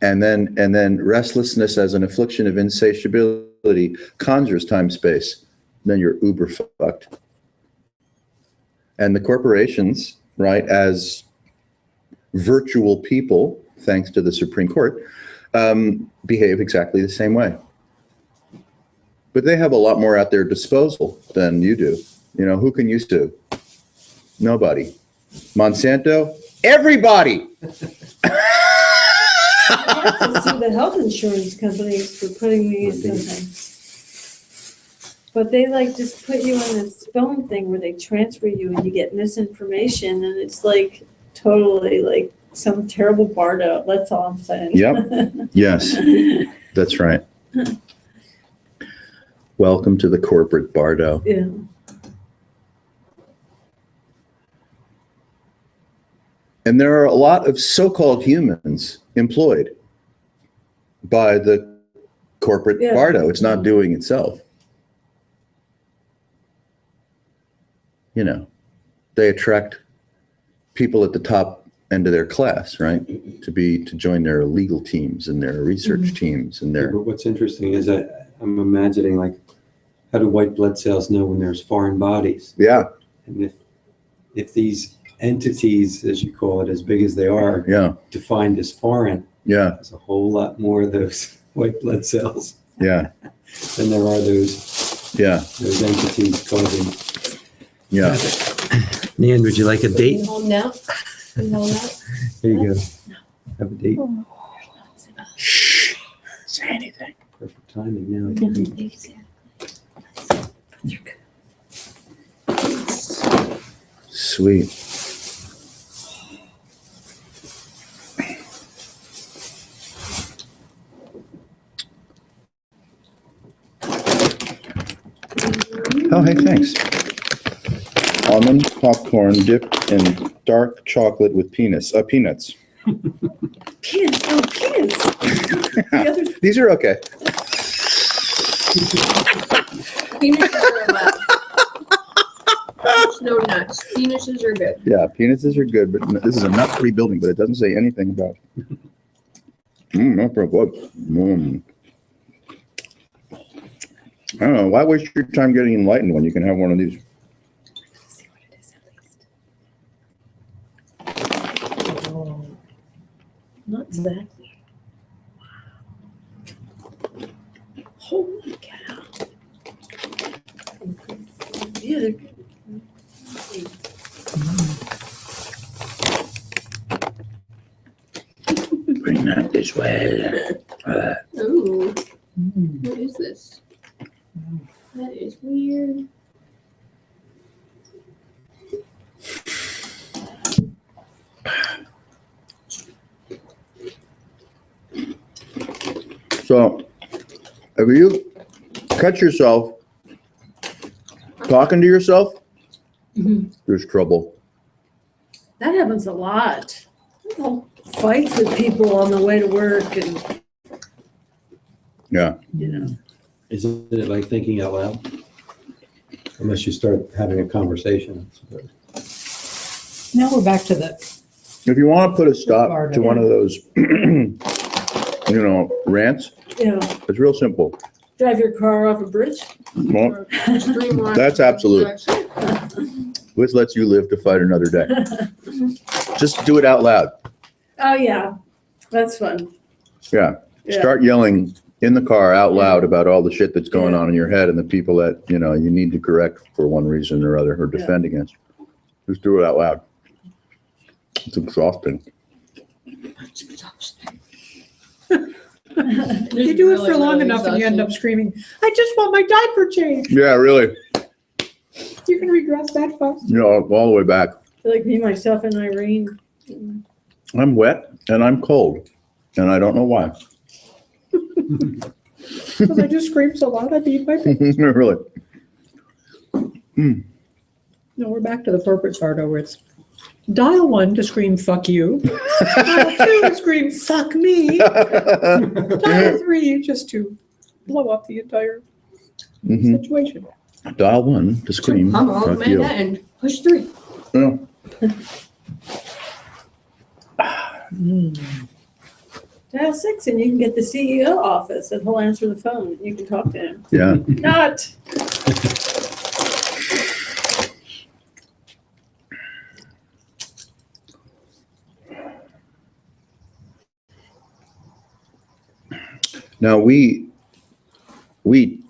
C: And then restlessness as an affliction of insatiability conjures time-space. Then you're uber fucked. And the corporations, right, as virtual people, thanks to the Supreme Court, behave exactly the same way. But they have a lot more at their disposal than you do. You know, who can you sue? Nobody. Monsanto? Everybody!
E: I have to sue the health insurance companies for putting me into things. But they like just put you on this phone thing where they transfer you and you get misinformation and it's like totally like some terrible Bardo. That's all I'm saying.
C: Yep. Yes, that's right. Welcome to the corporate bardo.
E: Yeah.
C: And there are a lot of so-called humans employed by the corporate
E: Yeah.
C: bardo. It's not doing itself. You know, they attract people at the top end of their class, right? To join their legal teams and their research teams and their.
F: But what's interesting is that I'm imagining, like, how do white blood cells know when there's foreign bodies?
C: Yeah,
F: And if these entities, as you call it, as big as they are,
C: yeah,
F: defined as foreign,
C: yeah,
F: there's a whole lot more of those white blood cells
C: yeah,
F: than there are those entities causing.
C: yeah.
F: Nan, would you like a
D: Can
F: date?
D: you hold now? Can you hold now?
F: Here you go. Have a date.
C: Shh. Say anything.
F: Perfect timing now.
C: Sweet. Oh, hey, thanks. Almond popcorn dipped in dark chocolate with peanuts.
E: Penis, oh, penis. The other
C: These are okay.
D: Penises are allowed. No nuts. Penises are good.
C: Yeah, penises are good, but this is a nut-free building, but it doesn't say anything about. Not for what? I don't know. Why waste your time getting enlightened when you can have one of these?
B: See what it is at least. Oh, not exactly. Wow. Holy cow.
E: Yeah, they're-
C: Bring that this way.
D: Ooh,
B: Mm.
D: what is this? That is weird.
C: So, if you catch yourself talking to yourself,
E: Mhm.
C: there's trouble.
E: That happens a lot. I'll fight with people on the way to work and,
C: Yeah.
E: you know.
F: Isn't it like thinking out loud? Unless you start having a conversation.
B: Now we're back to the,
C: If you want to put a stop to one of those, rants,
E: Yeah,
C: it's real simple.
E: drive your car off a bridge.
C: Well,
D: Streamline.
C: That's absolute. this lets you live to fight another day. Just do it out loud.
E: Oh, yeah, that's fun.
C: Yeah.
E: Yeah.
C: Start yelling in the car out loud about all the shit that's going on in your head and the people that, you need to correct for one reason or other or defend against. Just do it out loud. It's exhausting.
B: you do it for long enough and you end up screaming, I just want my diaper changed.
C: Yeah, really.
B: You can regress that fast.
C: All the way back.
E: Like me, myself, and Irene.
C: I'm wet and I'm cold and I don't know why.
B: Because I just screamed so loud I beat my pants.
C: Really.
B: No, we're back to the corporate part where it's dial 1 to scream fuck you. Dial 2 to scream fuck me. Dial 3 just to blow up the entire
C: Mhm.
B: situation.
C: Dial 1 to scream.
D: I'm all
C: Fuck
D: man
C: you.
D: and push 3.
C: Yeah.
E: Dial 6 and you can get the CEO office and he'll answer the phone and you can talk to him.
C: Yeah.
B: Not.
C: Now we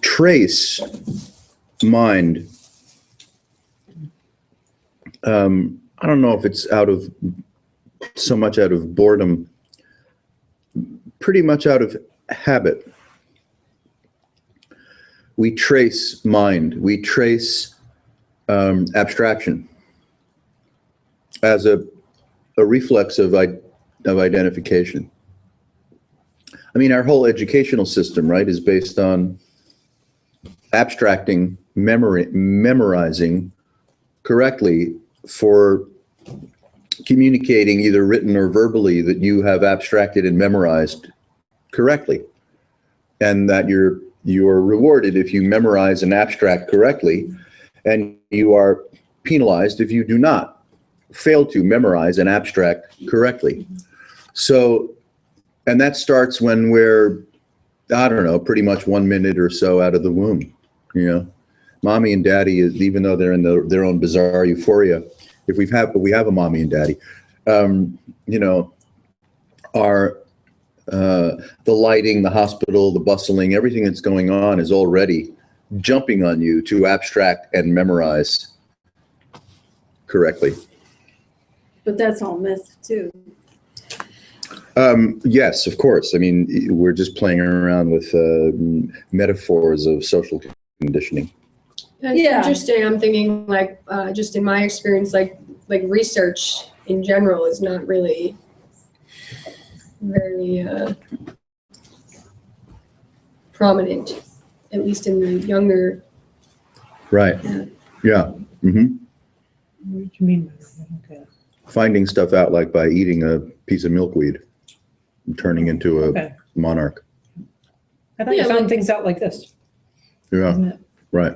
C: trace mind. I don't know if it's so much out of boredom, pretty much out of habit. We trace mind. We trace abstraction as a reflex of identification. I mean, our whole educational system, right, is based on abstracting, memorizing correctly for communicating either written or verbally that you have abstracted and memorized correctly. And that you're rewarded if you memorize and abstract correctly, and you are penalized if you do not fail to memorize and abstract correctly. So, and that starts when we're, I don't know, pretty much 1 minute or so out of the womb. Mommy and daddy, even though they're in their own bizarre euphoria, if we have a mommy and daddy, are the lighting, the hospital, the bustling, everything that's going on is already jumping on you to abstract and memorize correctly.
E: But that's all myth too.
C: Yes, of course. I mean, we're just playing around with metaphors of social conditioning.
D: That's
E: Yeah.
D: interesting. I'm thinking like just in my experience, like research in general is not really very prominent, at least in the younger.
C: Right. Yeah. Mm-hmm.
B: What do you mean by that? Okay.
C: Finding stuff out like by eating a piece of milkweed. turning into a
B: Okay.
C: monarch.
B: I thought you
D: Yeah,
B: found
D: like-
B: things out like this.
C: Yeah,
B: Isn't it?
C: right.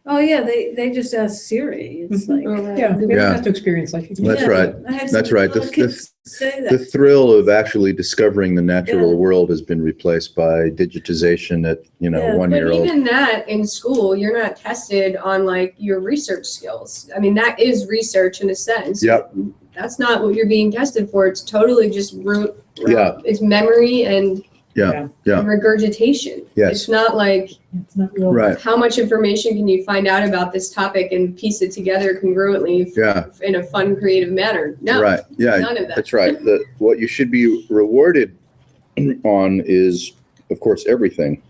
E: Oh, yeah, they just ask Siri. It's
B: Mhm.
E: like.
B: Yeah, we
C: Yeah.
B: don't have to experience like you.
C: That's
E: Yeah,
C: right.
E: I had
C: That's
E: some
C: right.
E: little kids say
C: The
E: that.
C: thrill of actually discovering the natural
E: Yeah.
C: world has been replaced by digitization at,
E: Yeah.
C: one
D: But
C: year old.
D: even that in school, you're not tested on like your research skills. I mean, that is research in a sense.
C: Yep.
D: That's not what you're being tested for. It's totally just
C: Yeah.
D: it's memory and
C: Yeah.
D: and regurgitation.
C: Yes.
D: It's not like
B: It's not real.
C: Right.
D: how much information can you find out about this topic and piece it together congruently
C: Yeah.
D: in a fun, creative manner. No,
C: Right. Yeah.
D: none of that.
C: That's right. What you should be rewarded on is, of course, everything.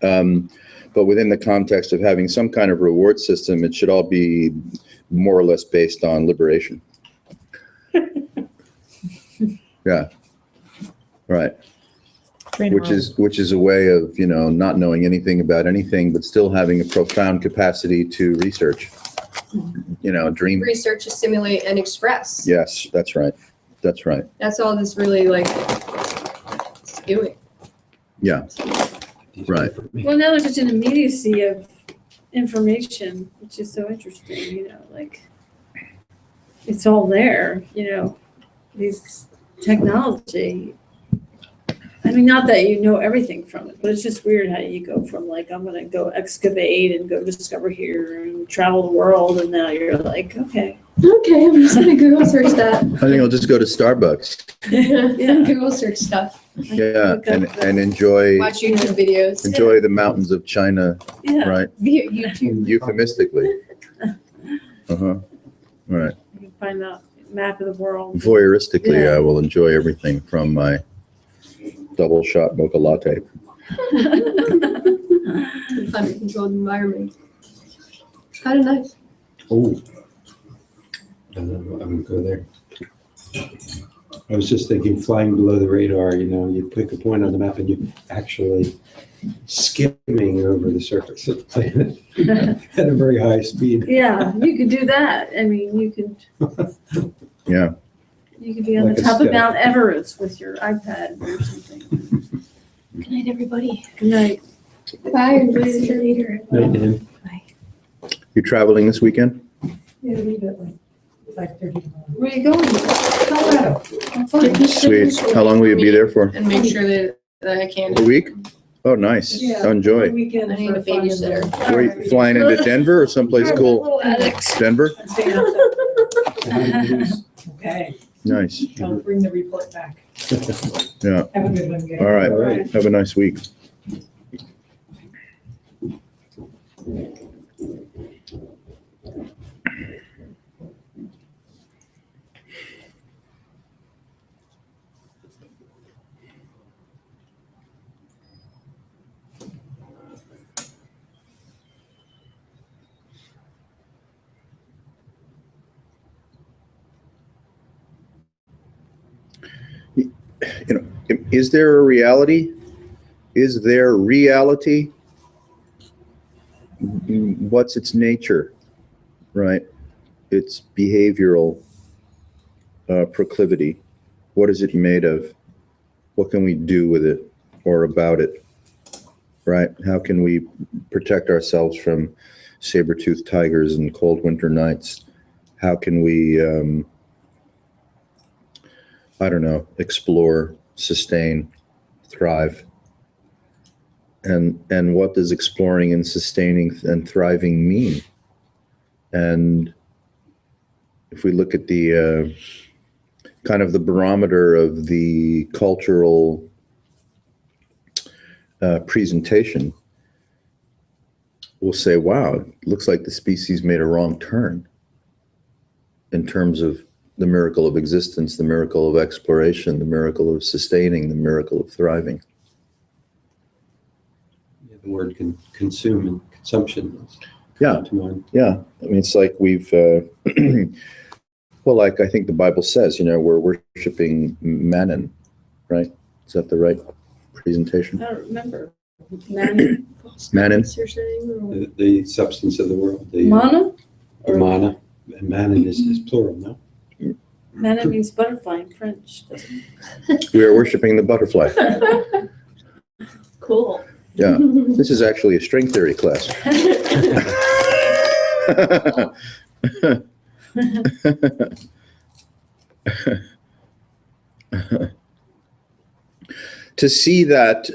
C: But within the context of having some kind of reward system, it should all be more or less based on liberation. Yeah. Right.
B: Train
C: Which is a way of, not knowing anything about anything, but still having a profound capacity to research. Dream.
D: Research, assimilate, and express.
C: Yes, that's right. That's right.
D: That's all this really like is doing.
C: Yeah.
F: These
C: Right.
F: are for me.
E: Well, now there's such an immediacy of information, which is so interesting, like, it's all there, these technology. I mean, not that you know everything from it, but it's just weird how you go from like, I'm gonna go excavate and go discover here and travel the world, and now you're like, okay.
D: Okay, I'm just gonna Google search that.
C: I think I'll just go to Starbucks.
E: Yeah.
D: Google search stuff.
C: Yeah,
E: Look up
C: and,
E: the-
C: and enjoy
D: Watch YouTube videos.
C: enjoy the mountains of China,
E: Yeah,
C: right?
D: Via YouTube.
C: Euphemistically. Uh-huh. Right.
E: you can find out map of the world.
C: Voyeuristically,
E: Yeah.
C: I will enjoy everything from my double shot mocha latte.
D: Uncontrolled environment. It's kind of nice.
F: Oh. I'm gonna go there. I was just thinking flying below the radar, you pick a point on the map and you're actually skimming over the surface of the planet at a very high speed.
E: Yeah, you could do that. I mean, you could
C: Yeah.
E: be on
F: Like
E: the
F: a
E: top of
F: step.
E: Mount Everest with your iPad or something.
D: Good night, everybody.
E: Good night.
D: Bye. Enjoy the trip later.
F: Night, Nan.
C: You traveling this weekend?
B: Yeah, leave it like 5:30 tomorrow.
E: Where are you going?
B: Colorado.
E: I'm fine.
C: Sweet. How long will you be there for?
D: And make sure that I can.
C: A week? Oh, nice.
B: Yeah.
C: Enjoy.
B: Weekend
D: I need
B: for
D: a
B: fun in there.
D: babysitter.
C: Were you flying into Denver or someplace cool?
E: Little Alex.
C: Denver?
B: Stay out there. Okay,
C: Nice.
B: I'll bring the report back.
C: Yeah.
B: Have a good one, guys.
C: All right.
F: All right.
C: Have a nice week. Is there a reality? Is there reality? What's its nature, right? Its behavioral proclivity. What is it made of? What can we do with it or about it, right? How can we protect ourselves from saber-toothed tigers and cold winter nights? How can we, explore, sustain, thrive? And what does exploring and sustaining and thriving mean? And if we look at the kind of the barometer of the cultural presentation, we'll say, wow, it looks like the species made a wrong turn in terms of the miracle of existence, the miracle of exploration, the miracle of sustaining, the miracle of thriving.
F: The word consume and consumption.
C: Yeah.
F: To mind.
C: Yeah, I mean, it's like we've, well, like I think the Bible says, we're worshiping Mammon, right? Is that the right presentation?
E: I don't remember. Mana?
C: Mammon?
D: You're saying, or-
F: The substance of the world, the
E: Mana?
F: mana. And mammon is plural, no?
E: Mana means butterfly in French, doesn't it?
C: We are worshiping the butterfly.
D: Cool.
C: Yeah, this is actually a string theory class. To see that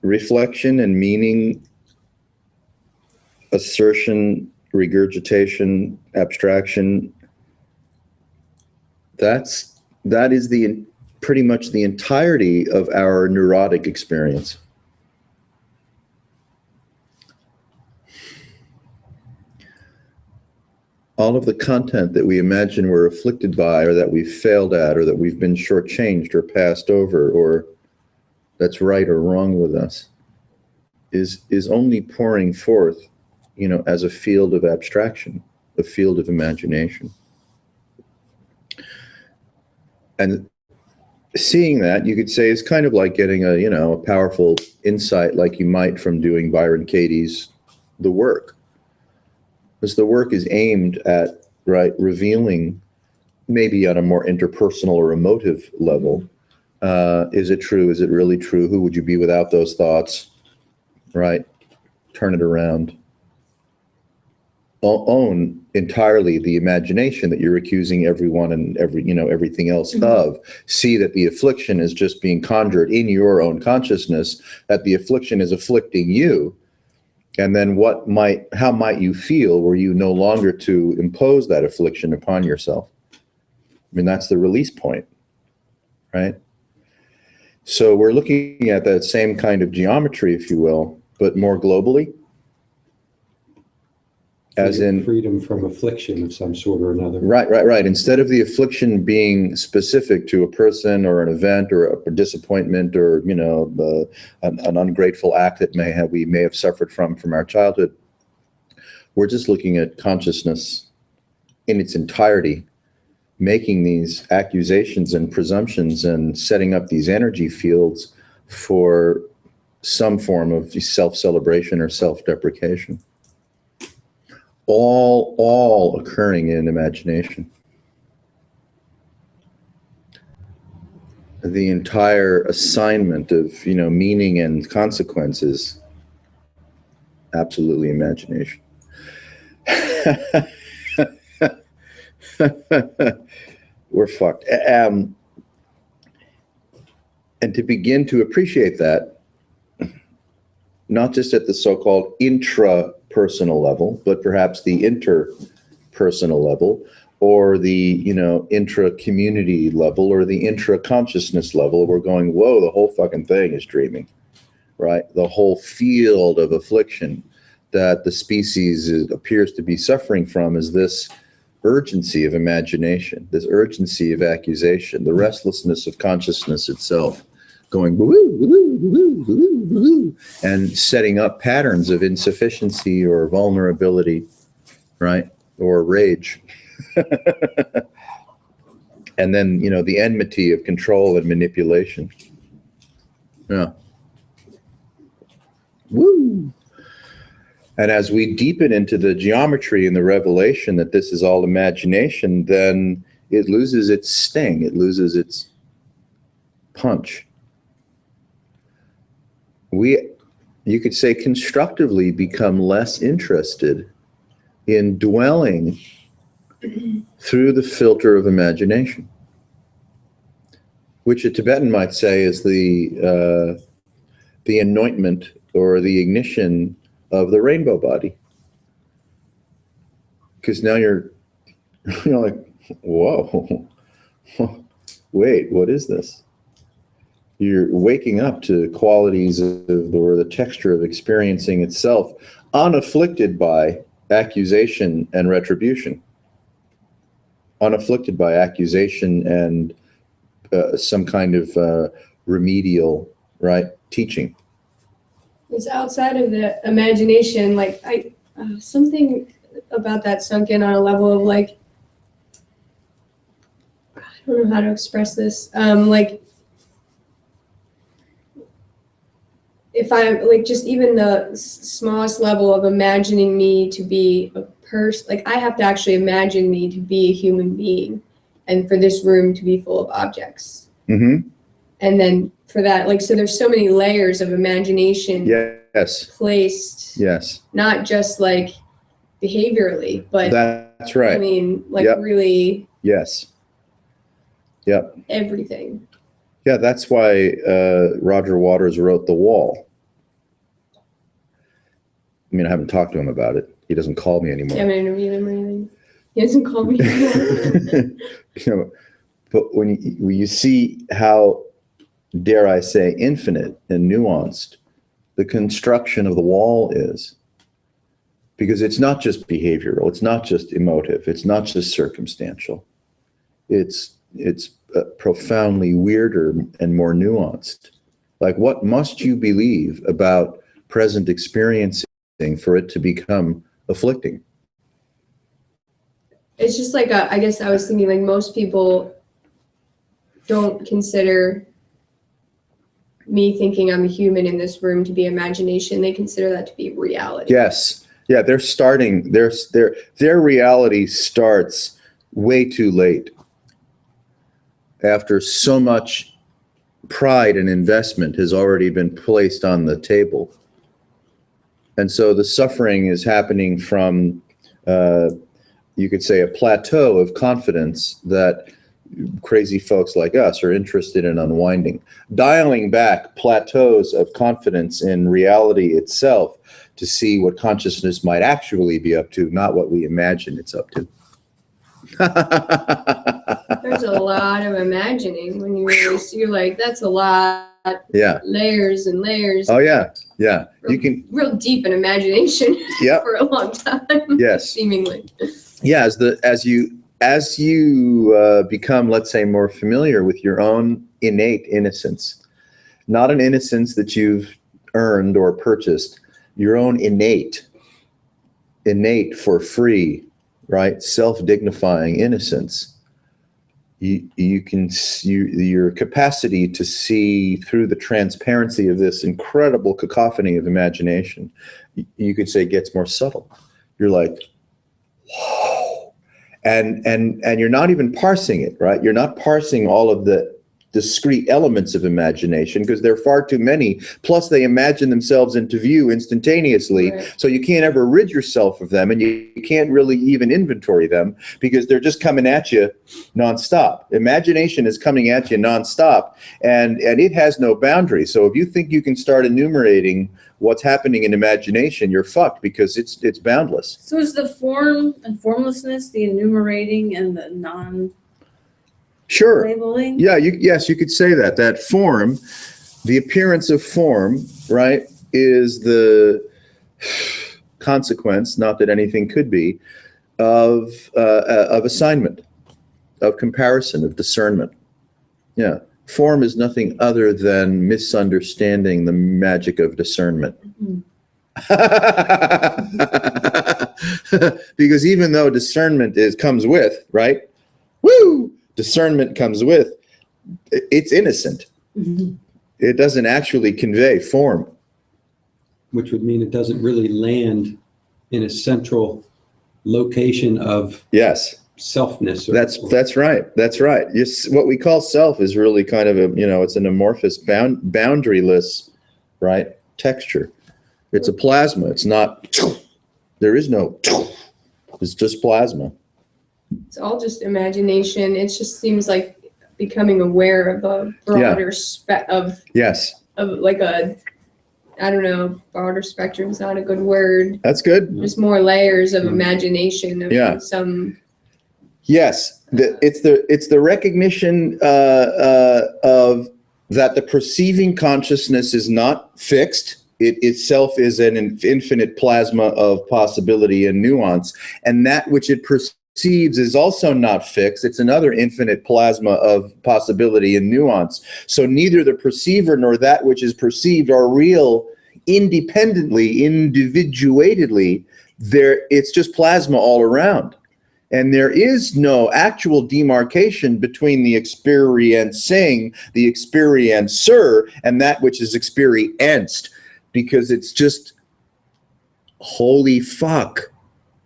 C: reflection and meaning, assertion, regurgitation, abstraction, that is pretty much the entirety of our neurotic experience. All of the content that we imagine we're afflicted by, or that we've failed at, or that we've been shortchanged or passed over, or that's right or wrong with us, is only pouring forth, as a field of abstraction, a field of imagination. And seeing that, you could say, is kind of like getting a powerful insight, like you might from doing Byron Katie's The Work. Because the work is aimed at, revealing, maybe on a more interpersonal or emotive level, is it true? Is it really true? Who would you be without those thoughts? Right? Turn it around. Own entirely the imagination that you're accusing everyone and everything else of. See that the affliction is just being conjured in your own consciousness, that the affliction is afflicting you. And then how might you feel were you no longer to impose that affliction upon yourself? I mean, that's the release point, right? So we're looking at that same kind of geometry, if you will, but more globally. As in
F: freedom from affliction of some sort or another.
C: Right. Instead of the affliction being specific to a person or an event or a disappointment or an ungrateful act that we may have suffered from our childhood, we're just looking at consciousness in its entirety, making these accusations and presumptions and setting up these energy fields for some form of self-celebration or self-deprecation. All occurring in imagination. The entire assignment of, meaning and consequences, absolutely imagination. We're fucked. And to begin to appreciate that, not just at the so-called intrapersonal level, but perhaps the interpersonal level, or the intra-community level, or the intra-consciousness level, we're going, whoa, the whole fucking thing is dreaming, right? The whole field of affliction that the species appears to be suffering from is this urgency of imagination, this urgency of accusation, the restlessness of consciousness itself, going and setting up patterns of insufficiency or vulnerability, right? Or rage. And then, the enmity of control and manipulation. Yeah. Woo! And as we deepen into the geometry and the revelation that this is all imagination, then it loses its sting, it loses its punch. You could say, constructively become less interested in dwelling through the filter of imagination, which a Tibetan might say is the anointment or the ignition of the rainbow body. Because now you're like, whoa, wait, what is this? You're waking up to qualities or the texture of experiencing itself, unafflicted by accusation and retribution, unafflicted by accusation and some kind of remedial, teaching.
D: It's outside of the imagination. Like something about that sunk in on a level of I don't know how to express this. If I just even the smallest level of imagining me to be a person, like I have to actually imagine me to be a human being and for this room to be full of objects.
C: Mm-hmm.
D: And then for that, like, so there's so many layers of imagination
C: Yes.
D: placed,
C: Yes.
D: not just like behaviorally, but
C: That's
D: I
C: right.
D: mean, like
C: Yep.
D: really
C: Yes. Yep.
D: everything.
C: Yeah, that's why Roger Waters wrote The Wall. I mean, I haven't talked to him about it. He doesn't call me anymore.
D: I haven't interviewed him or anything. He hasn't called me anymore.
C: You know, but when you see how, dare I say, infinite and nuanced the construction of the wall is, because it's not just behavioral, it's not just emotive, it's not just circumstantial. It's profoundly weirder and more nuanced. Like, what must you believe about present experiencing for it to become afflicting?
D: It's just like, I guess I was thinking like most people don't consider me thinking I'm a human in this room to be imagination. They consider that to be reality.
C: Yes. Yeah, they're starting, their reality starts way too late. After so much pride and investment has already been placed on the table. And so the suffering is happening from, you could say, a plateau of confidence that crazy folks like us are interested in unwinding. Dialing back plateaus of confidence in reality itself to see what consciousness might actually be up to, not what we imagine it's up to.
D: There's a lot of imagining when you really see, you're like, that's a lot,
C: Yeah.
D: layers and layers.
C: Oh yeah. Yeah. You can.
D: Real deep in imagination
C: Yep.
D: for a long time.
C: Yes.
D: Seemingly.
C: Yeah. As you become, let's say, more familiar with your own innate innocence, not an innocence that you've earned or purchased, your own innate for free, right? Self-dignifying innocence. Your capacity to see through the transparency of this incredible cacophony of imagination, you could say, gets more subtle. You're like, whoa. And you're not even parsing it, right? You're not parsing all of the discrete elements of imagination because there are far too many. Plus, they imagine themselves into view instantaneously.
D: Right.
C: So you can't ever rid yourself of them, and you can't really even inventory them because they're just coming at you nonstop. Imagination is coming at you nonstop, and it has no boundaries. So if you think you can start enumerating what's happening in imagination, you're fucked because it's boundless.
E: So is the form and formlessness the enumerating and the
C: Sure.
E: non-labeling?
C: Yeah, yes, you could say that. That form, the appearance of form, right, is the consequence, not that anything could be, of assignment, of comparison, of discernment. Yeah. Form is nothing other than misunderstanding the magic of discernment. Because even though discernment comes with, right? Woo! Discernment comes with, it's innocent.
E: Mhm.
C: It doesn't actually convey form.
F: Which would mean it doesn't really land in a central location of
C: Yes,
F: selfness.
C: that's right. That's right. What we call self is really kind of it's an amorphous, boundaryless, right, texture. It's a plasma. It's not, there is no, it's just plasma.
D: It's all just imagination. It just seems like becoming aware of a broader
C: Yes,
D: of like a, I don't know, broader spectrum is not a good word.
C: that's good.
D: Just more layers of imagination of
C: Yeah.
D: some.
C: Yes, it's the recognition of that the perceiving consciousness is not fixed. It itself is an infinite plasma of possibility and nuance, and that which it perceives is also not fixed. It's another infinite plasma of possibility and nuance. So neither the perceiver nor that which is perceived are real independently, individuatedly. It's just plasma all around. And there is no actual demarcation between the experiencing, the experiencer, and that which is experienced, because it's just, holy fuck,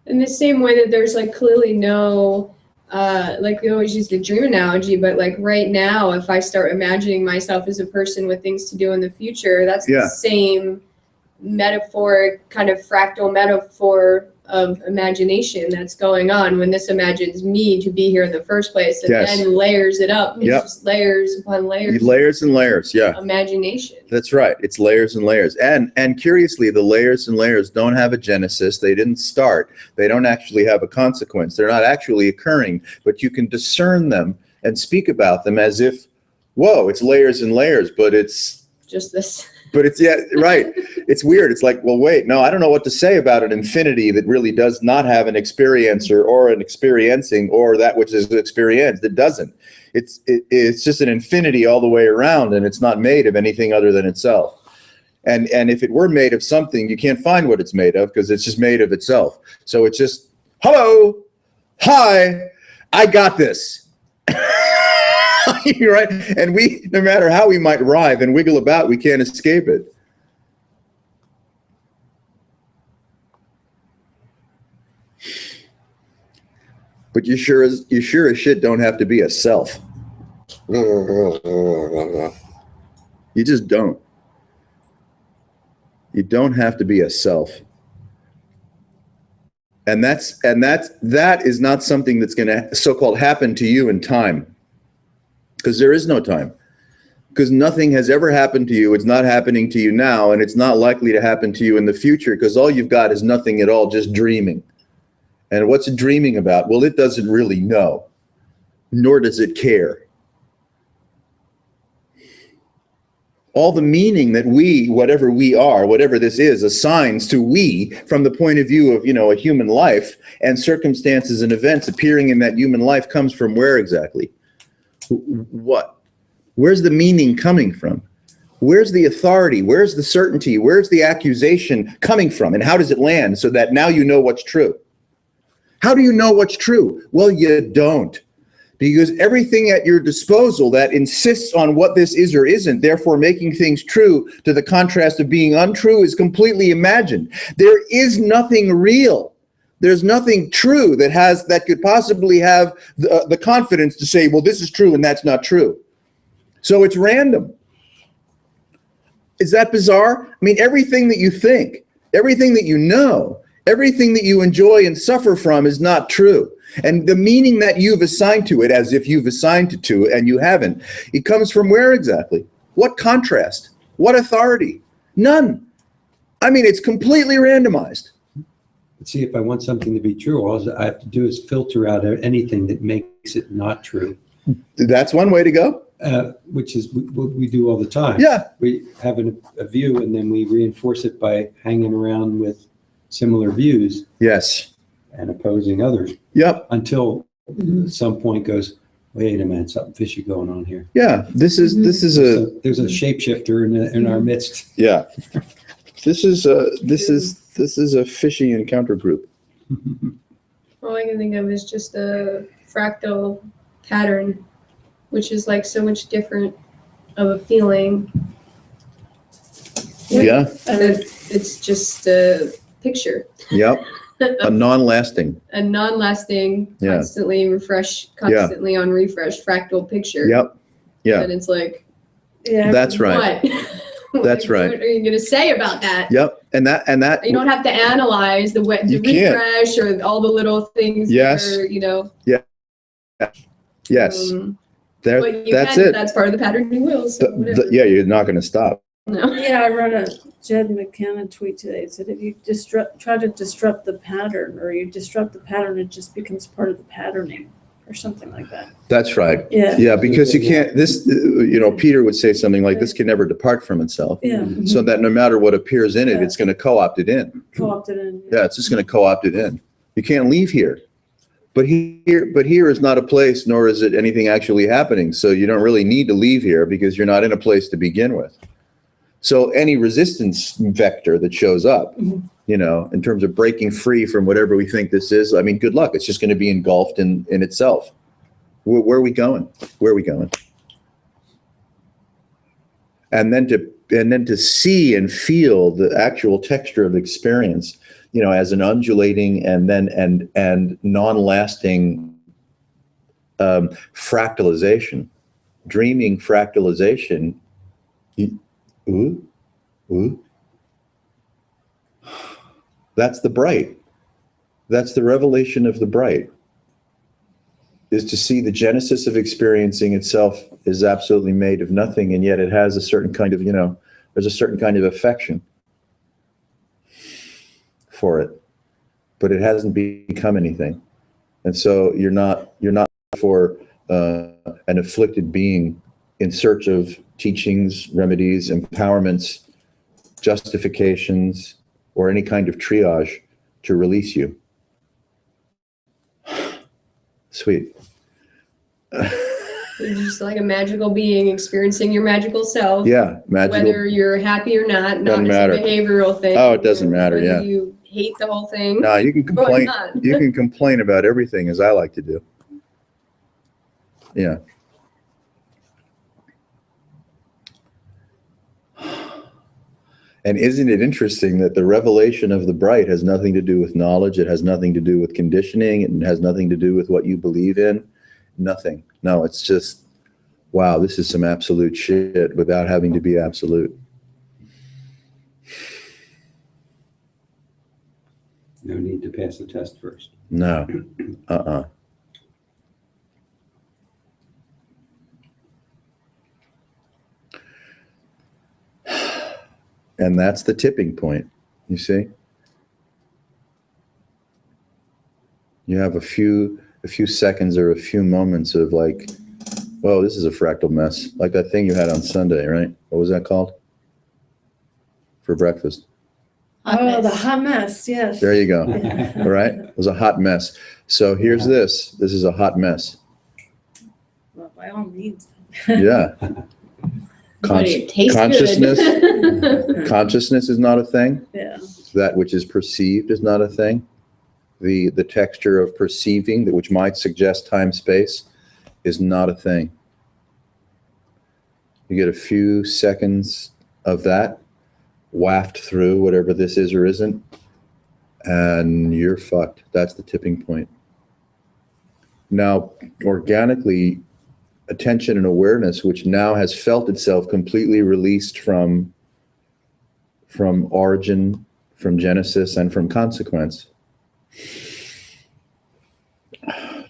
D: In the same way that there's like clearly no, like we always use the dream analogy, but like right now, if I start imagining myself as a person with things to do in the future, that's
C: Yeah.
D: the same metaphor, kind of fractal metaphor of imagination that's going on when this imagines me to be here in the first place and
C: Yes.
D: then layers it up. It's
C: Yep.
D: just layers upon layers.
C: Layers and layers, yeah.
D: Imagination.
C: That's right. It's layers and layers. And curiously, the layers and layers don't have a genesis. They didn't start. They don't actually have a consequence. They're not actually occurring, but you can discern them and speak about them as if, whoa, it's layers and layers, but it's yeah, right. It's weird. It's like, well, wait, no, I don't know what to say about an infinity that really does not have an experiencer or an experiencing or that which is experienced. It doesn't. It's just an infinity all the way around, and it's not made of anything other than itself. And if it were made of something, you can't find what it's made of because it's just made of itself. So it's just, hello, hi, I got this. You're right. And we, no matter how we might writhe and wiggle about, we can't escape it. But you sure as shit don't have to be a self. You just don't. You don't have to be a self. And that is not something that's going to so-called happen to you in time. Because there is no time. Because nothing has ever happened to you. It's not happening to you now, and it's not likely to happen to you in the future, because all you've got is nothing at all, just dreaming. And what's it dreaming about? Well, it doesn't really know, nor does it care. All the meaning that we, whatever we are, whatever this is, assigns to we from the point of view of, a human life and circumstances and events appearing in that human life comes from where exactly? What? Where's the meaning coming from? Where's the authority? Where's the certainty? Where's the accusation coming from? And how does it land so that now you know what's true? How do you know what's true? Well, you don't. Because everything at your disposal that insists on what this is or isn't, therefore making things true to the contrast of being untrue, is completely imagined. There is nothing real. There's nothing true that could possibly have the confidence to say, well, this is true and that's not true. So it's random. Is that bizarre? I mean, everything that you think, everything that you know, everything that you enjoy and suffer from is not true. And the meaning that you've assigned to it, as if you've assigned it to it and you haven't, it comes from where exactly? What contrast? What authority? None. I mean, it's completely randomized.
F: See, if I want something to be true, all I have to do is filter out anything that makes it not true.
C: That's one way to go.
F: Which is what we do all the time.
C: Yeah.
F: We have a view and then we reinforce it by hanging around with similar views
C: Yes.
F: and opposing others
C: Yep.
F: until some point goes, wait a minute, something fishy going on here.
C: Yeah. This is a
F: There's a shapeshifter in our midst.
C: yeah. This is a fishy encounter group.
D: All I can think of is just a fractal pattern, which is like so much different of a feeling.
C: Yeah.
D: It's just a picture.
C: Yep. A non-lasting.
D: A non-lasting,
C: Yeah.
D: constantly on refresh fractal picture.
C: Yep. Yeah.
D: And it's like,
E: Yeah.
C: That's right.
D: what?
C: That's right.
D: What are you going to say about that?
C: Yep. And that.
D: You don't have to analyze the
C: You can't.
D: refresh or all the little things.
C: Yes.
D: That are,
C: Yes.
D: But you
C: That's
D: can,
C: it.
D: That's part of the patterning wheels. So whatever.
C: Yeah. You're not going to stop.
D: No.
E: Yeah, I read a Jed McKenna tweet today. It said if you try to disrupt the pattern, or you disrupt the pattern, it just becomes part of the patterning, or something like that.
C: That's right.
E: Yeah.
C: Yeah. Because you can't, Peter would say something like, this can never depart from itself.
E: Yeah.
C: So that no matter what appears in it,
E: Yeah.
C: it's going to co-opt it in.
E: Co-opted in.
C: Yeah, it's just going to co-opt it in. You can't leave here. But here is not a place, nor is it anything actually happening. So you don't really need to leave here because you're not in a place to begin with. So any resistance vector that shows up, in terms of breaking free from whatever we think this is, I mean, good luck. It's just going to be engulfed in itself. Where are we going? Where are we going? And then to see and feel the actual texture of experience, as an undulating and then and non-lasting fractalization, dreaming fractalization. Ooh. That's the bright. That's the revelation of the bright, is to see the genesis of experiencing itself is absolutely made of nothing, and yet it has a certain kind of, there's a certain kind of affection for it, but it hasn't become anything. And so you're not for an afflicted being in search of teachings, remedies, empowerments, justifications, or any kind of triage to release you. Sweet.
D: You're just like a magical being experiencing your magical self.
C: Yeah, magical.
D: Whether you're happy or not, not
C: Doesn't
D: just
C: matter.
D: a behavioral thing.
C: Oh, it doesn't matter,
D: Whether
C: yeah.
D: You hate the whole thing.
C: No, you can
D: or
C: complain.
D: not.
C: You can complain about everything, as I like to do. Yeah. And isn't it interesting that the revelation of the bright has nothing to do with knowledge? It has nothing to do with conditioning. It has nothing to do with what you believe in. Nothing. No, it's just, wow, this is some absolute shit without having to be absolute.
F: No need to pass the test first.
C: No. And that's the tipping point, you see? You have a few seconds or a few moments of like, whoa, this is a fractal mess. Like that thing you had on Sunday, right? What was that called? For breakfast.
E: Oh, the hot mess, yes.
C: There you go. All right? It was a hot mess. So here's this. This is a hot mess.
E: Well, by all means.
C: Yeah.
D: But it tastes
C: consciousness.
D: good.
C: Consciousness is not a thing.
E: Yeah.
C: That which is perceived is not a thing. The texture of perceiving, that which might suggest time space, is not a thing. You get a few seconds of that waft through whatever this is or isn't, and you're fucked. That's the tipping point. Now, organically, attention and awareness, which now has felt itself completely released from origin, from genesis, and from consequence,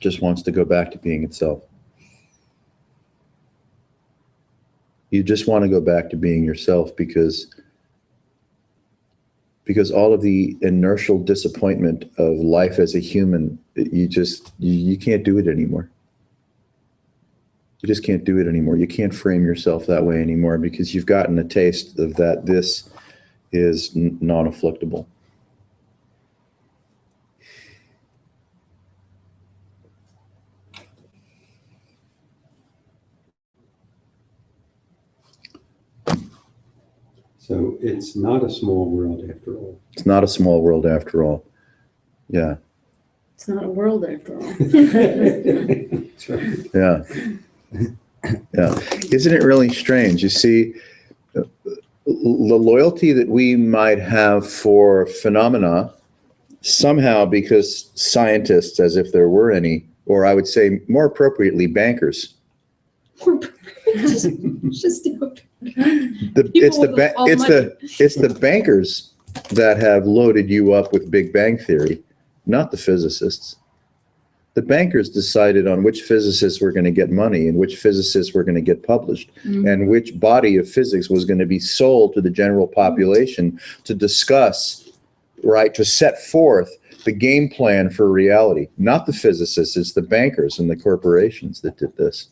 C: just wants to go back to being itself. You just want to go back to being yourself because all of the inertial disappointment of life as a human, you can't do it anymore. You just can't do it anymore. You can't frame yourself that way anymore because you've gotten a taste of that this is non-afflictable.
F: So it's not a small world after all.
C: It's not a small world after all. Yeah.
E: It's not a world after all.
F: That's right.
C: Yeah. Yeah. Isn't it really strange? You see, the loyalty that we might have for phenomena, somehow because scientists, as if there were any, or I would say more appropriately, bankers.
D: just
C: It's the bankers that have loaded you up with Big Bang Theory, not the physicists. The bankers decided on which physicists were going to get money and which physicists were going to get published, and which body of physics was going to be sold to the general population to discuss, right, to set forth the game plan for reality. Not the physicists, it's the bankers and the corporations that did this.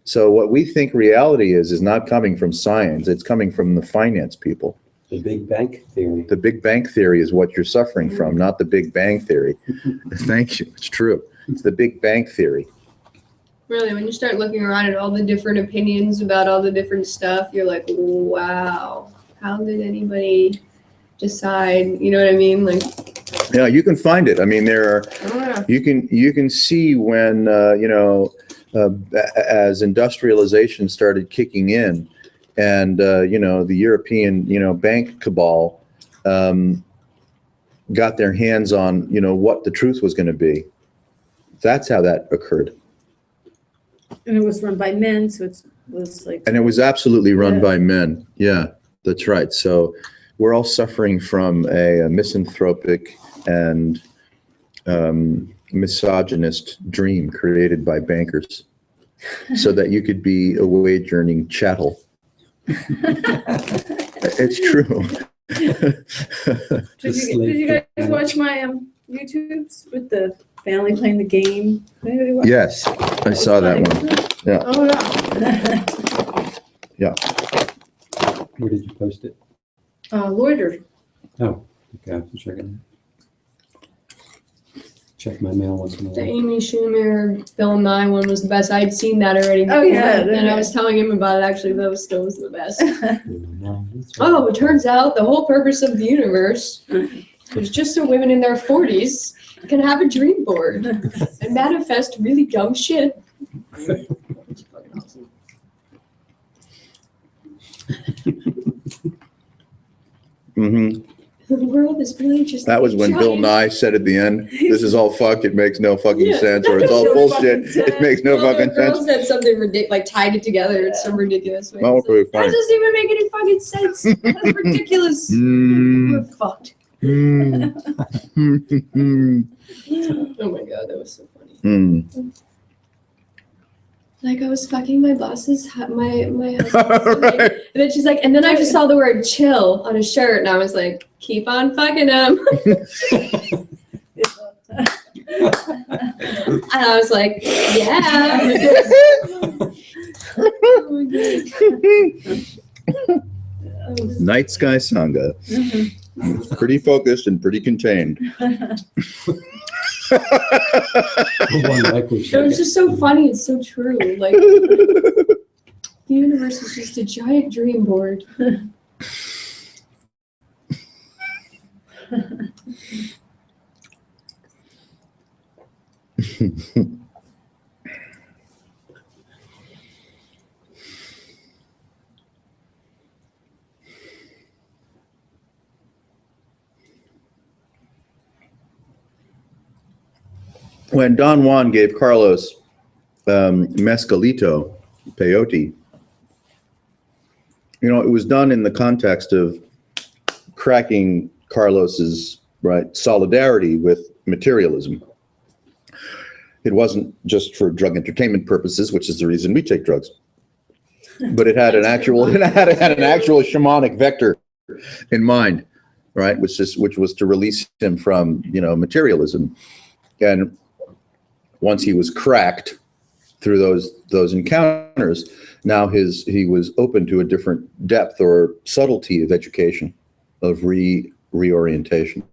C: So what we think reality is not coming from science, it's coming from the finance people.
F: The Big Bang Theory.
C: The Big Bang Theory is what you're suffering from, not the Big Bang Theory. Thank you, it's true. It's the Big Bang Theory.
D: Really, when you start looking around at all the different opinions about all the different stuff, you're like, wow, how did anybody decide? You know what I mean? Like,
C: Yeah, you can find it. I mean, there are,
D: I don't know.
C: you can see when, as industrialization started kicking in and, the European, bank cabal got their hands on, you know, what the truth was going to be. That's how that occurred.
E: And it was run by men, so it was like.
C: And it was absolutely run
E: Yeah.
C: by men. Yeah, that's right. So we're all suffering from a misanthropic and misogynist dream created by bankers so that you could be a wage-earning chattel. It's true.
E: Did you guys watch my YouTubes with the family playing the game? Anybody watch?
C: Yes, I saw that one.
E: Oh, yeah.
F: Where did you post it?
E: Loiter.
F: Oh, okay, I'm checking. Check my mail once in a
D: The
F: while.
D: Amy Schumer, Bill Nye one was the best. I'd seen that already.
E: Oh, yeah,
D: And I
E: yeah.
D: was telling him about it. Actually, that was still the best.
F: No, that's right.
D: Oh, it turns out the whole purpose of the universe is just so women in their 40s can have a dream board and manifest really dumb shit. It's fucking awesome.
C: Mm-hmm.
D: The world is really just
C: That was when Bill
D: giant-
C: Nye said at the end, "This is all fuck. It makes no fucking
D: Yeah.
C: sense," or "It's all
E: No
C: bullshit.
E: fucking
C: It makes no
D: Well, the
C: fucking
D: girl
C: sense."
D: said something ridiculous, like tied it together in some ridiculous way.
C: Oh,
D: It's
C: pretty
D: like, that
C: funny.
D: doesn't even make any fucking sense. That's ridiculous.
C: Mm,
D: We're fucked.
C: mm, mm,
D: Oh my god, that was so funny.
C: mm.
D: Like I was fucking my boss's, my husband.
C: Right.
D: And then she's like, and then I just saw the word chill on his shirt, and I was like, keep on fucking him. And I was like, yeah. Oh my God.
C: Night Sky Sangha.
E: Mhm.
C: Pretty focused and pretty contained.
F: One like we
D: It
F: should
D: was
F: get.
D: just so funny. It's so true. Like the universe is just a giant dream board.
C: When Don Juan gave Carlos mescalito, peyote, you know, it was done in the context of cracking Carlos's solidarity with materialism. It wasn't just for drug entertainment purposes, which is the reason we take drugs, but it had an actual shamanic vector in mind, right? Which was to release him from, you know, materialism. And once he was cracked through those encounters, now he was open to a different depth or subtlety of education, of reorientation.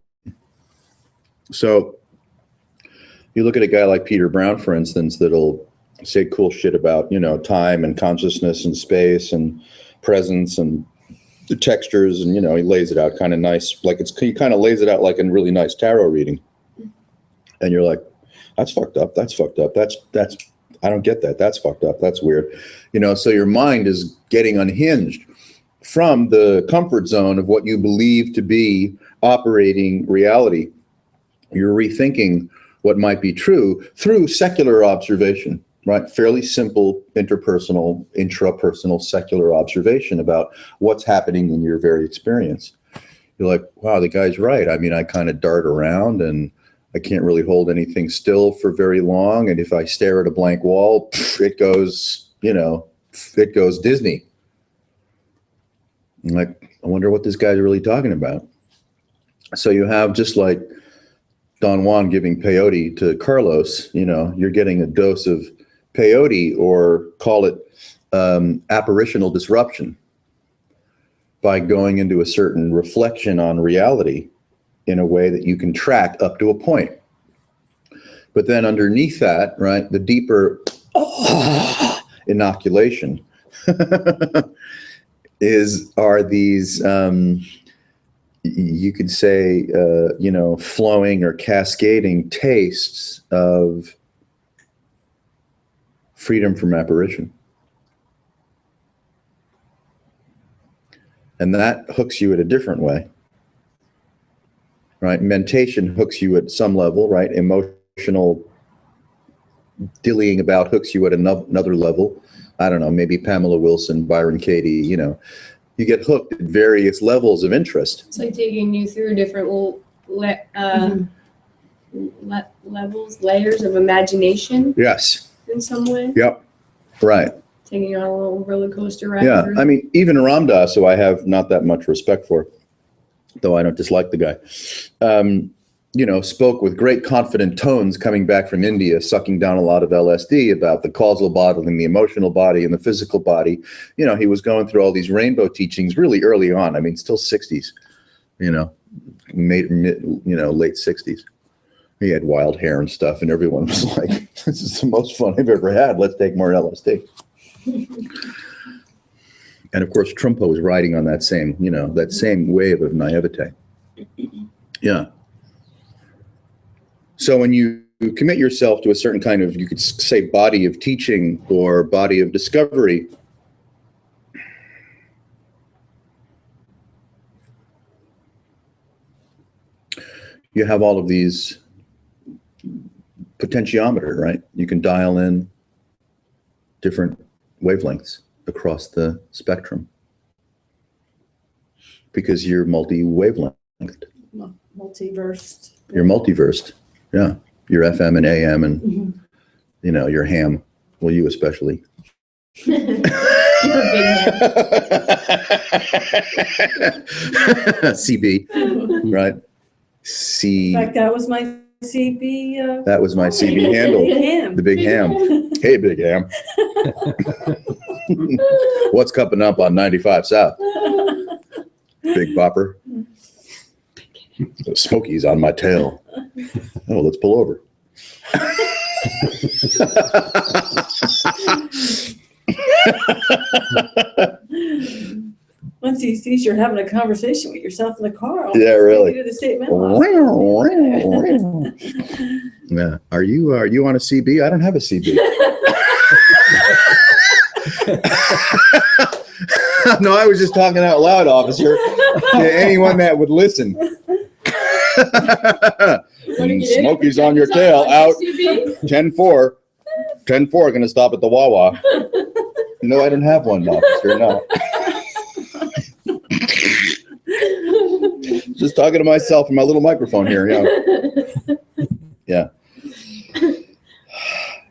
C: So you look at a guy like Peter Brown, for instance, that'll say cool shit about, you know, time and consciousness and space and presence and the textures, and, you know, he lays it out kind of nice, like he kind of lays it out like a really nice tarot reading. And you're like, that's fucked up. That's fucked up. That's I don't get that. That's fucked up. That's weird. You know, so your mind is getting unhinged from the comfort zone of what you believe to be operating reality. You're rethinking what might be true through secular observation, right? Fairly simple interpersonal, intrapersonal secular observation about what's happening in your very experience. You're like, wow, the guy's right. I mean, I kind of dart around and I can't really hold anything still for very long. And if I stare at a blank wall, it goes, you know, it goes Disney. I'm like, I wonder what this guy's really talking about. So you have, just like Don Juan giving peyote to Carlos, you know, you're getting a dose of peyote, or call it apparitional disruption, by going into a certain reflection on reality in a way that you can track up to a point. But then underneath that, right, the deeper inoculation are these, you could say, you know, flowing or cascading tastes of freedom from apparition. And that hooks you in a different way. right? Mentation hooks you at some level, right? Emotional dillying about hooks you at another level. I don't know, maybe Pamela Wilson, Byron Katie, you know, you get hooked at various levels of interest.
D: It's like taking you through different levels, layers of imagination
C: Yes.
D: in some way.
C: Yep. Right.
D: Taking you on a little roller coaster ride.
C: Yeah.
D: through.
C: I mean, even Ramdas, who I have not that much respect for, though I don't dislike the guy, you know, spoke with great confident tones coming back from India, sucking down a lot of LSD about the causal body and the emotional body and the physical body. You know, he was going through all these rainbow teachings really early on. I mean, still 60s, you know, late 60s. He had wild hair and stuff, and everyone was like, this is the most fun I've ever had. Let's take more LSD. And of course, Trumpo was riding on that same, you know, that same wave of naivete. Yeah. So when you commit yourself to a certain kind of, you could say, body of teaching or body of discovery, you have all of these potentiometer, right? You can dial in different wavelengths across the spectrum because you're multi-wavelength.
E: Multiverse.
C: You're multiversed. Yeah. You're FM and AM and, you know, you're ham. Well, you especially.
D: You're a big man.
C: CB, right?
E: In
C: C.
E: fact, that was my CB.
C: That was my CB handle.
E: Ham.
C: The big ham. Hey, big ham. What's coming up on 95 South? Big bopper. Smokies on my tail. Oh, let's pull over.
E: Once he sees you're having a conversation with yourself in the car,
C: Yeah, really.
E: You do the statement.
C: Yeah. Are you on a CB? I don't have a CB. No, I was just talking out loud, officer, to anyone that would listen. Smokies on your tail, out. 10-4. 10-4, going to stop at the Wawa. No, I don't have one, officer, no. Just talking to myself in my little microphone here, yeah. Yeah.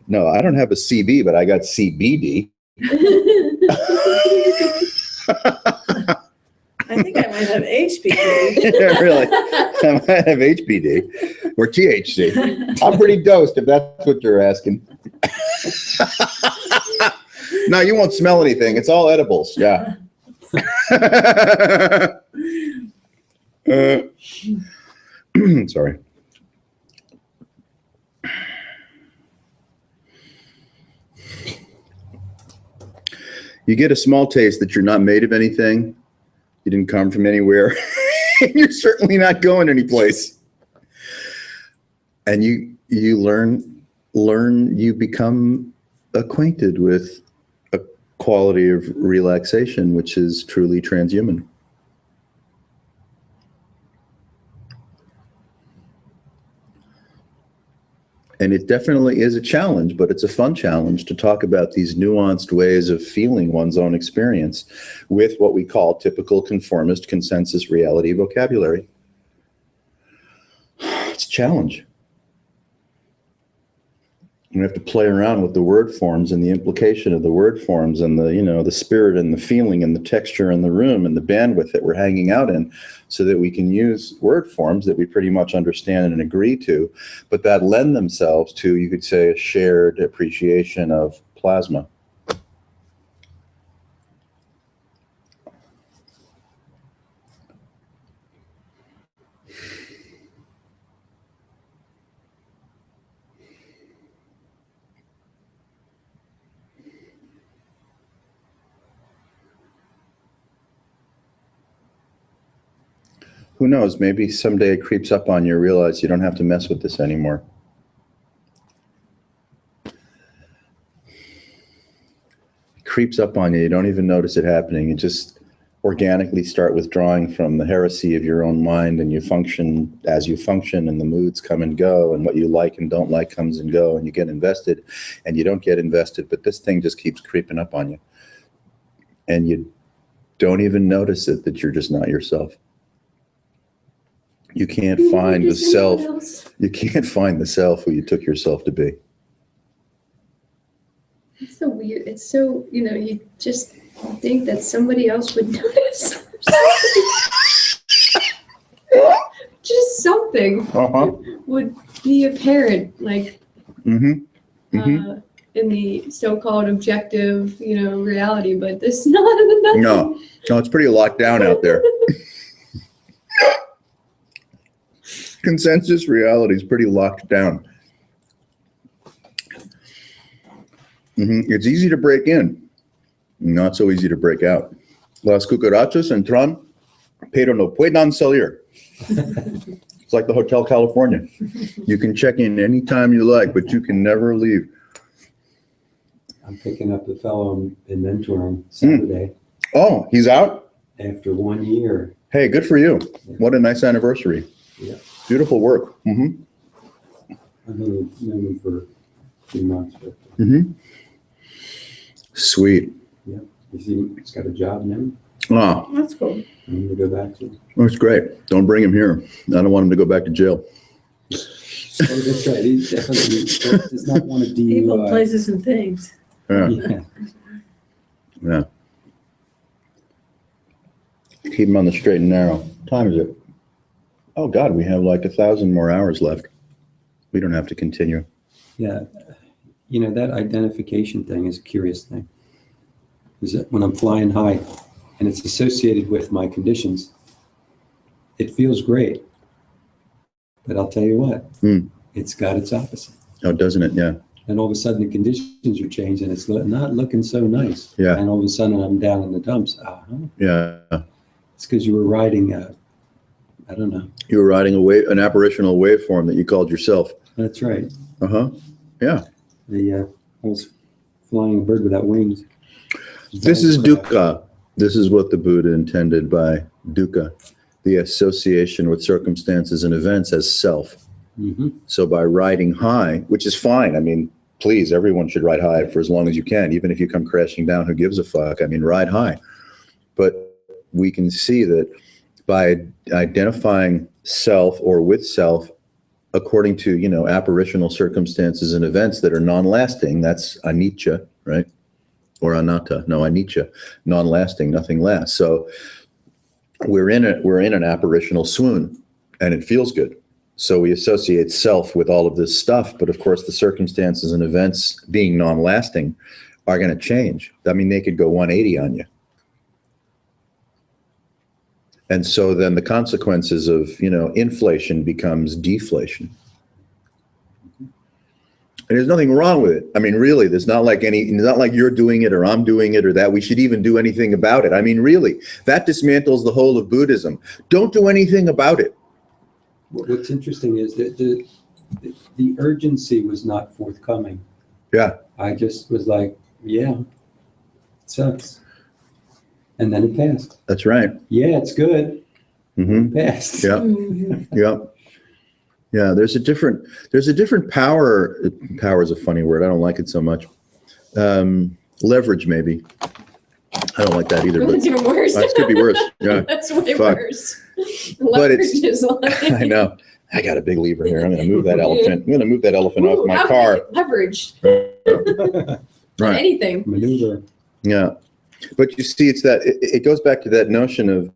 C: No, I don't have a CB, but I got CBD.
E: I think I might have HPV.
C: Yeah, really. I might have HPD or THC. I'm pretty dosed, if that's what you're asking. No, you won't smell anything. It's all edibles. Yeah. Sorry. You get a small taste that you're not made of anything. You didn't come from anywhere. And you're certainly not going anyplace. And you learn, you become acquainted with a quality of relaxation, which is truly transhuman. And it definitely is a challenge, but it's a fun challenge to talk about these nuanced ways of feeling one's own experience with what we call typical conformist consensus reality vocabulary. It's a challenge. You have to play around with the word forms and the implication of the word forms and the, you know, the spirit and the feeling and the texture in the room and the bandwidth that we're hanging out in, so that we can use word forms that we pretty much understand and agree to, but that lend themselves to, you could say, a shared appreciation of plasma. Who knows, maybe someday it creeps up on you, realize you don't have to mess with this anymore. It creeps up on you, you don't even notice it happening. It just organically start withdrawing from the heresy of your own mind, and you function as you function, and the moods come and go, and what you like and don't like comes and go, and you get invested and you don't get invested, but this thing just keeps creeping up on you. And you don't even notice it, that you're just not yourself. You can't find the self. You can't find the self who you took yourself to be.
D: It's so weird. It's so, you just think that somebody else would notice. Just something would be apparent, like
C: Mm-hmm.
D: in the so-called objective, reality, but this is not in the nothing.
C: No, it's pretty locked down out there. Consensus reality is pretty locked down. It's easy to break in, not so easy to break out. Las cucarachas entran, pero no pueden salir. It's like the Hotel California. You can check in anytime you like, but you can never leave.
F: I'm picking up a fellow in mentoring Saturday
C: Oh, he's out?
F: after 1 year.
C: Hey, good for you. What a nice anniversary.
F: Yeah.
C: Beautiful work.
F: I've only known him for a few months, but
C: Sweet.
F: he's got a job now.
C: Oh,
B: That's cool.
F: I'm going to go back to.
C: that's great. Don't bring him here. I don't want him to go back to jail.
F: Oh, that's right. He definitely does not want a
E: People,
F: DUI.
E: places, and things.
C: Yeah,
F: Yeah.
C: yeah. Keep him on the straight and narrow. What time is it? Oh, God, we have like 1,000 more hours left. We don't have to continue.
F: Yeah. That identification thing is a curious thing. Is that when I'm flying high and it's associated with my conditions, it feels great. But I'll tell you what, it's got its opposite.
C: Oh, doesn't it? Yeah.
F: And all of a sudden the conditions are changed and it's not looking so nice.
C: Yeah.
F: And all of a sudden I'm down in the dumps.
C: Yeah.
F: It's because you were riding, I don't know.
C: You were riding an apparitional waveform that you called yourself.
F: That's right.
C: Uh-huh. Yeah.
F: I was flying a bird without wings.
C: This is dukkha. This is what the Buddha intended by dukkha, the association with circumstances and events as self.
F: Mm-hmm.
C: So by riding high, which is fine. I mean, please, everyone should ride high for as long as you can. Even if you come crashing down, who gives a fuck? I mean, ride high. But we can see that by identifying self or with self, according to, apparitional circumstances and events that are non-lasting, that's anicca, right? Or anatta, no, anicca, non-lasting, nothing lasts. So we're in an apparitional swoon, and it feels good. So we associate self with all of this stuff, but of course the circumstances and events being non-lasting are going to change. I mean, they could go 180 on you. And so then the consequences of, inflation becomes deflation. And there's nothing wrong with it. I mean, really, it's not like you're doing it or I'm doing it or that we should even do anything about it. I mean, really, that dismantles the whole of Buddhism. Don't do anything about it.
F: What's interesting is that the urgency was not forthcoming.
C: Yeah.
F: I just was like, yeah, it sucks. And then it passed.
C: That's right.
F: Yeah, it's good.
C: Mm-hmm.
F: It passed.
C: Yeah. Yeah. Yeah. There's a different power. Power is a funny word. I don't like it so much. Leverage, maybe. I don't like that either. But
D: That's even worse.
C: That could be worse. Yeah.
D: That's way
C: Fuck.
D: worse.
C: But it's-
D: Leverage is like.
C: I know. I got a big lever here. I'm going to move that elephant. I'm going to move that elephant
D: Ooh,
C: off my
D: how
C: car.
D: can Leverage.
C: Right.
D: Anything.
F: Maneuver.
C: Yeah. But you see, it's that it goes back to that notion of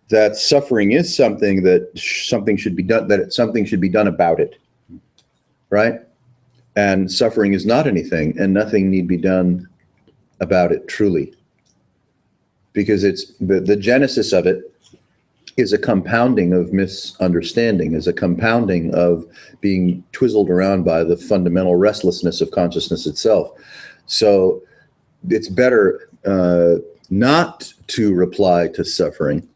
C: that suffering is something that something should be done, that something should be done about it. Right. And suffering is not anything, and nothing need be done about it truly. Because it's the genesis of it is a compounding of misunderstanding, is a compounding of being twizzled around by the fundamental restlessness of consciousness itself. So it's better not to reply to suffering,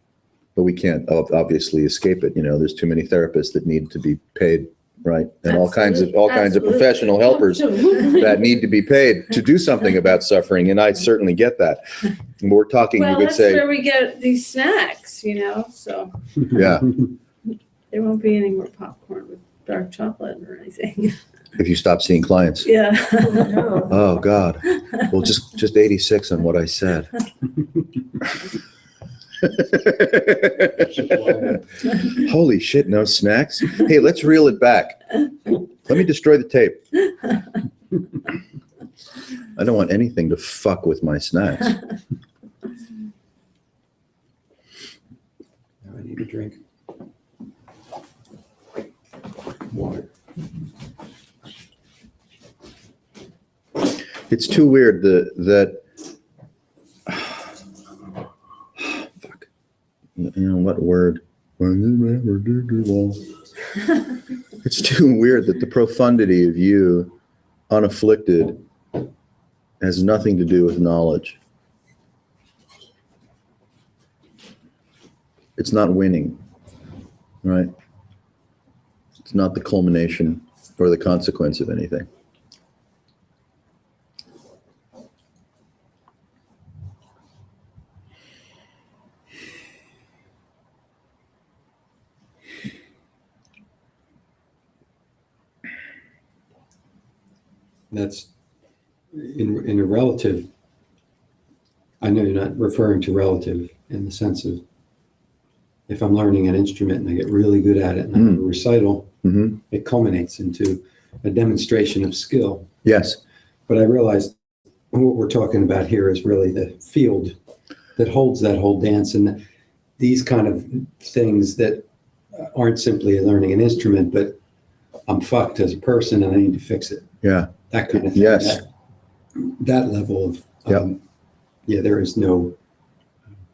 C: but we can't obviously escape it. There's too many therapists that need to be paid right? And all kinds of
E: Absolutely.
C: professional helpers
E: Absolutely.
C: that need to be paid to do something about suffering, and I certainly get that. And we're talking, you
E: Well,
C: could
E: that's
C: say,
E: where we get these snacks, so
C: yeah,
E: there won't be any more popcorn with dark chocolate or anything.
C: if you stop seeing clients.
E: Yeah.
D: No.
C: Oh, God. Well, just 86 on what I said. Holy shit, no snacks? Hey, let's reel it back. Let me destroy the tape. I don't want anything to fuck with my snacks.
F: Now I need a drink. Water.
C: It's too weird that fuck. You know what word? It's too weird that the profundity of you, unafflicted, has nothing to do with knowledge. It's not winning, right? It's not the culmination or the consequence of anything.
F: That's in a relative. I know you're not referring to relative in the sense of if I'm learning an instrument and I get really good at it and I have a recital,
C: Mm-hmm.
F: it culminates into a demonstration of skill.
C: Yes.
F: But I realized what we're talking about here is really the field that holds that whole dance, and these kind of things that aren't simply learning an instrument, but I'm fucked as a person and I need to fix it.
C: Yeah.
F: That kind of thing.
C: Yes.
F: That level of, yeah, there is no,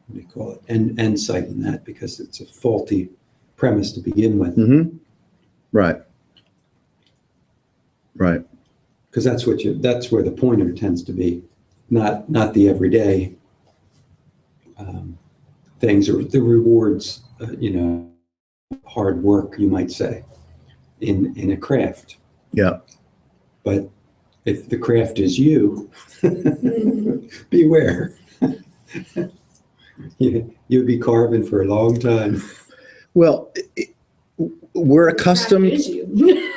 F: what do you call it, end sight in that, because it's a faulty premise to begin with.
C: Mm-hmm. Right. Right.
F: Because that's where the pointer tends to be, not the everyday things or the rewards, hard work, you might say, in a craft.
C: Yeah.
F: But if the craft is you, beware. You'll be carving for a long time.
C: Well, we're accustomed.
D: Is you.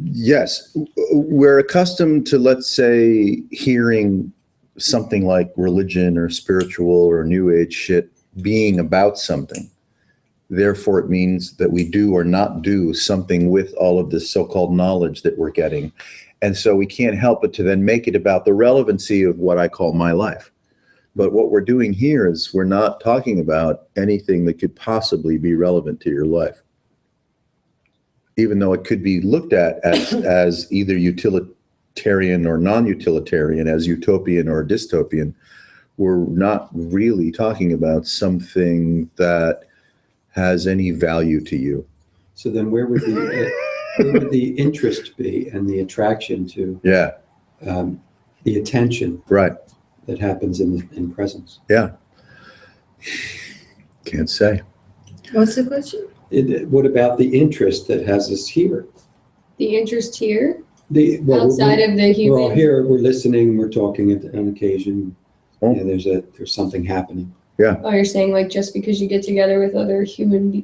C: Yes, we're accustomed to, let's say, hearing something like religion or spiritual or new age shit being about something. Therefore, it means that we do or not do something with all of this so-called knowledge that we're getting. And so we can't help but to then make it about the relevancy of what I call my life. But what we're doing here is we're not talking about anything that could possibly be relevant to your life, even though it could be looked at as either utilitarian or non-utilitarian, as utopian or dystopian. We're not really talking about something that has any value to you.
F: So then where would the interest be and the attraction to
C: Yeah,
F: the attention
C: right.
F: that happens in presence?
C: Yeah. Can't say.
D: What's the question?
F: What about the interest that has us here?
D: The interest here,
F: Well,
D: outside of the
F: we're all
D: human.
F: here, we're listening, we're talking on occasion.
C: Oh.
F: Yeah, there's something happening.
D: Oh, you're saying like just because you get together with other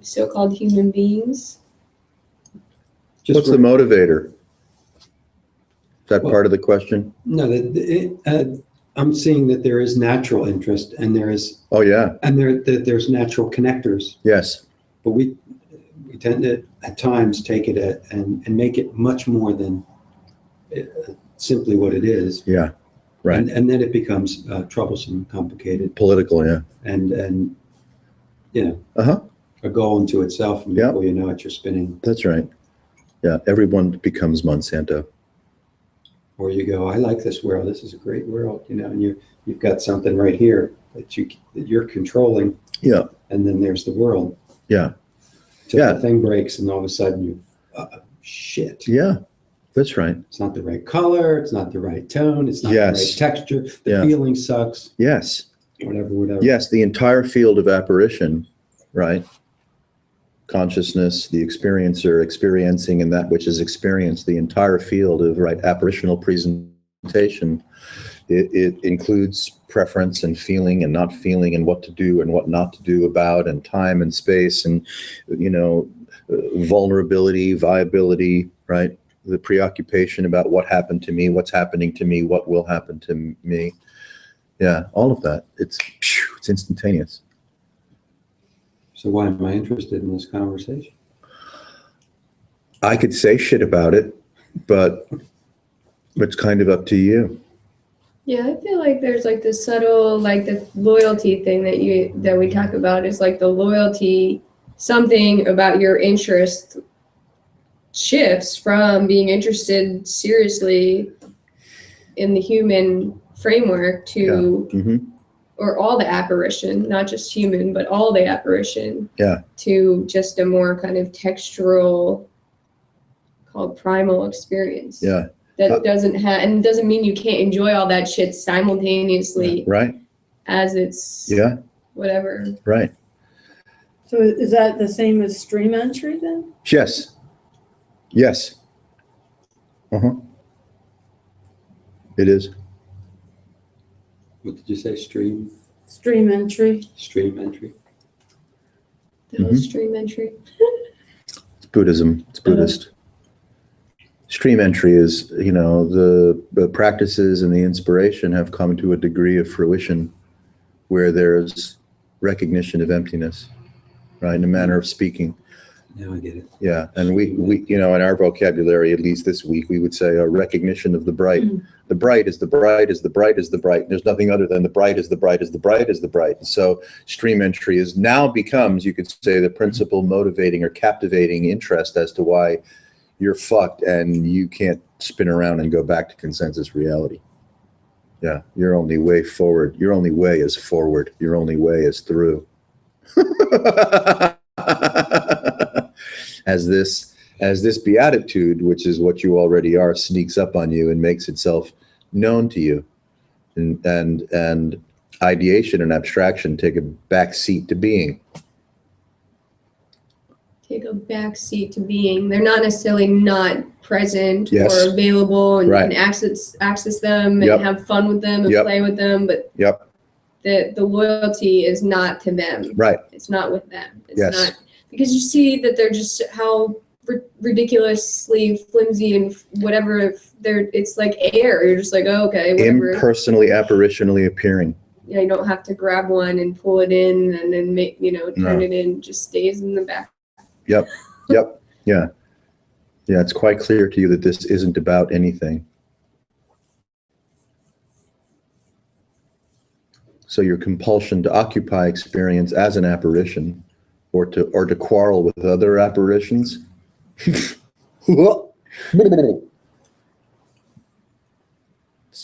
D: so-called human beings?
F: Just
C: What's the motivator? Is that
F: Well-
C: part of the question?
F: No, I'm seeing that there is natural interest and
C: Oh, yeah.
F: there's natural connectors,
C: Yes.
F: but we tend to at times take it and make it much more than simply what it is.
C: Yeah. Right.
F: And then it becomes troublesome, complicated,
C: Political, yeah.
F: and
C: Uh-huh.
F: a goal unto itself. And
C: Yeah.
F: before you know it, you're spinning.
C: That's right. Yeah. Everyone becomes Monsanto.
F: Or you go, I like this world. This is a great world, and you've got something right here that you're controlling.
C: Yeah.
F: And then there's the world.
C: Yeah.
F: Till
C: Yeah.
F: the thing breaks, and all of a sudden shit.
C: Yeah. That's right.
F: It's not the right color. It's not the right tone. It's not
C: Yes.
F: the right texture. The
C: Yeah.
F: feeling sucks.
C: Yes.
F: Whatever.
C: Yes. The entire field of apparition, right, consciousness, the experiencer experiencing and that which is experienced, the entire field of apparitional presentation. It includes preference and feeling and not feeling and what to do and what not to do about, and time and space and, vulnerability, viability, right? The preoccupation about what happened to me, what's happening to me, what will happen to me. Yeah, all of that. It's instantaneous.
F: So why am I interested in this conversation?
C: I could say shit about it, but it's kind of up to you.
D: Yeah, I feel like there's like the subtle, like the loyalty thing that we talk about is like the loyalty, something about your interest shifts from being interested seriously in the human framework to, or all the apparition, not just human, but all the apparition, to just a more kind of textural, called primal experience.
C: Yeah.
D: That doesn't have, and it doesn't mean you can't enjoy all that shit simultaneously
C: Right.
D: as it's whatever.
C: Right.
E: So is that the same as stream entry then?
C: Yes. Yes. It is.
F: What did you say? Stream
E: Stream entry.
F: entry?
D: The whole stream entry.
C: It's Buddhism. It's Buddhist. Stream entry is, the practices and the inspiration have come to a degree of fruition where there's recognition of emptiness, right? In a manner of speaking.
F: Now I get it.
C: Yeah. And we in our vocabulary, at least this week, we would say a recognition of the bright. The bright is the bright is the bright is the bright. There's nothing other than the bright is the bright is the bright is the bright. And so stream entry becomes, you could say, the principal motivating or captivating interest as to why you're fucked and you can't spin around and go back to consensus reality. Yeah, your only way forward. Your only way is forward. Your only way is through. As this beatitude, which is what you already are, sneaks up on you and makes itself known to you, and ideation and abstraction take a back seat to being.
D: Take a back seat to being. They're not necessarily not present
C: Yes.
D: or available, and you
C: Right.
D: can access them and
C: Yep.
D: have fun with them and
C: Yep.
D: play with them, but the loyalty is not to them.
C: Right.
D: It's not with them. It's
C: Yes.
D: not, because you see that they're just how ridiculously flimsy and whatever. It's like air. You're just like, oh, okay, whatever.
C: Impersonally, apparitionally appearing.
D: Yeah, you don't have to grab one and pull it in and then make, turn it in. It just stays in the back.
C: Yep. Yeah. Yeah, it's quite clear to you that this isn't about anything. So your compulsion to occupy experience as an apparition or to quarrel with other apparitions. It's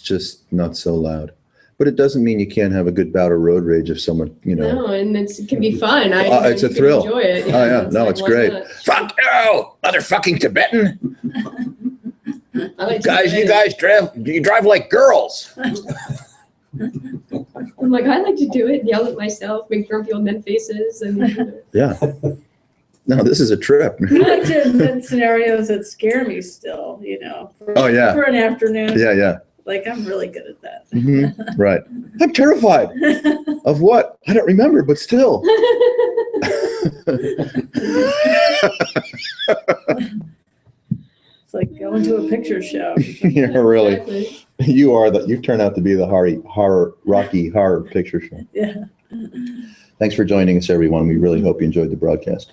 C: just not so loud. But it doesn't mean you can't have a good bout of road rage if someone,
D: No, and it can be fun.
C: It's a
D: you can
C: thrill.
D: Enjoy it.
C: Oh, yeah. No, it's
D: why
C: great.
D: not?
C: Fuck you, motherfucking Tibetan.
D: I like to
C: Guys,
D: do
C: you
D: it.
C: guys drive like girls.
D: I'm like, I like to do it, yell at myself, make grumpy old men faces, and
C: Yeah. No, this is a trip.
E: I like to invent scenarios that scare me still,
C: Oh, yeah.
E: for an afternoon.
C: Yeah.
E: Like, I'm really good at that.
C: Mhm. Right. I'm terrified. Of what? I don't remember, but still.
E: It's like going to a picture show.
C: Yeah, really.
D: Exactly.
C: You turn out to be the Rocky Horror Picture Show.
E: Yeah.
C: Thanks for joining us, everyone. We really hope you enjoyed the broadcast.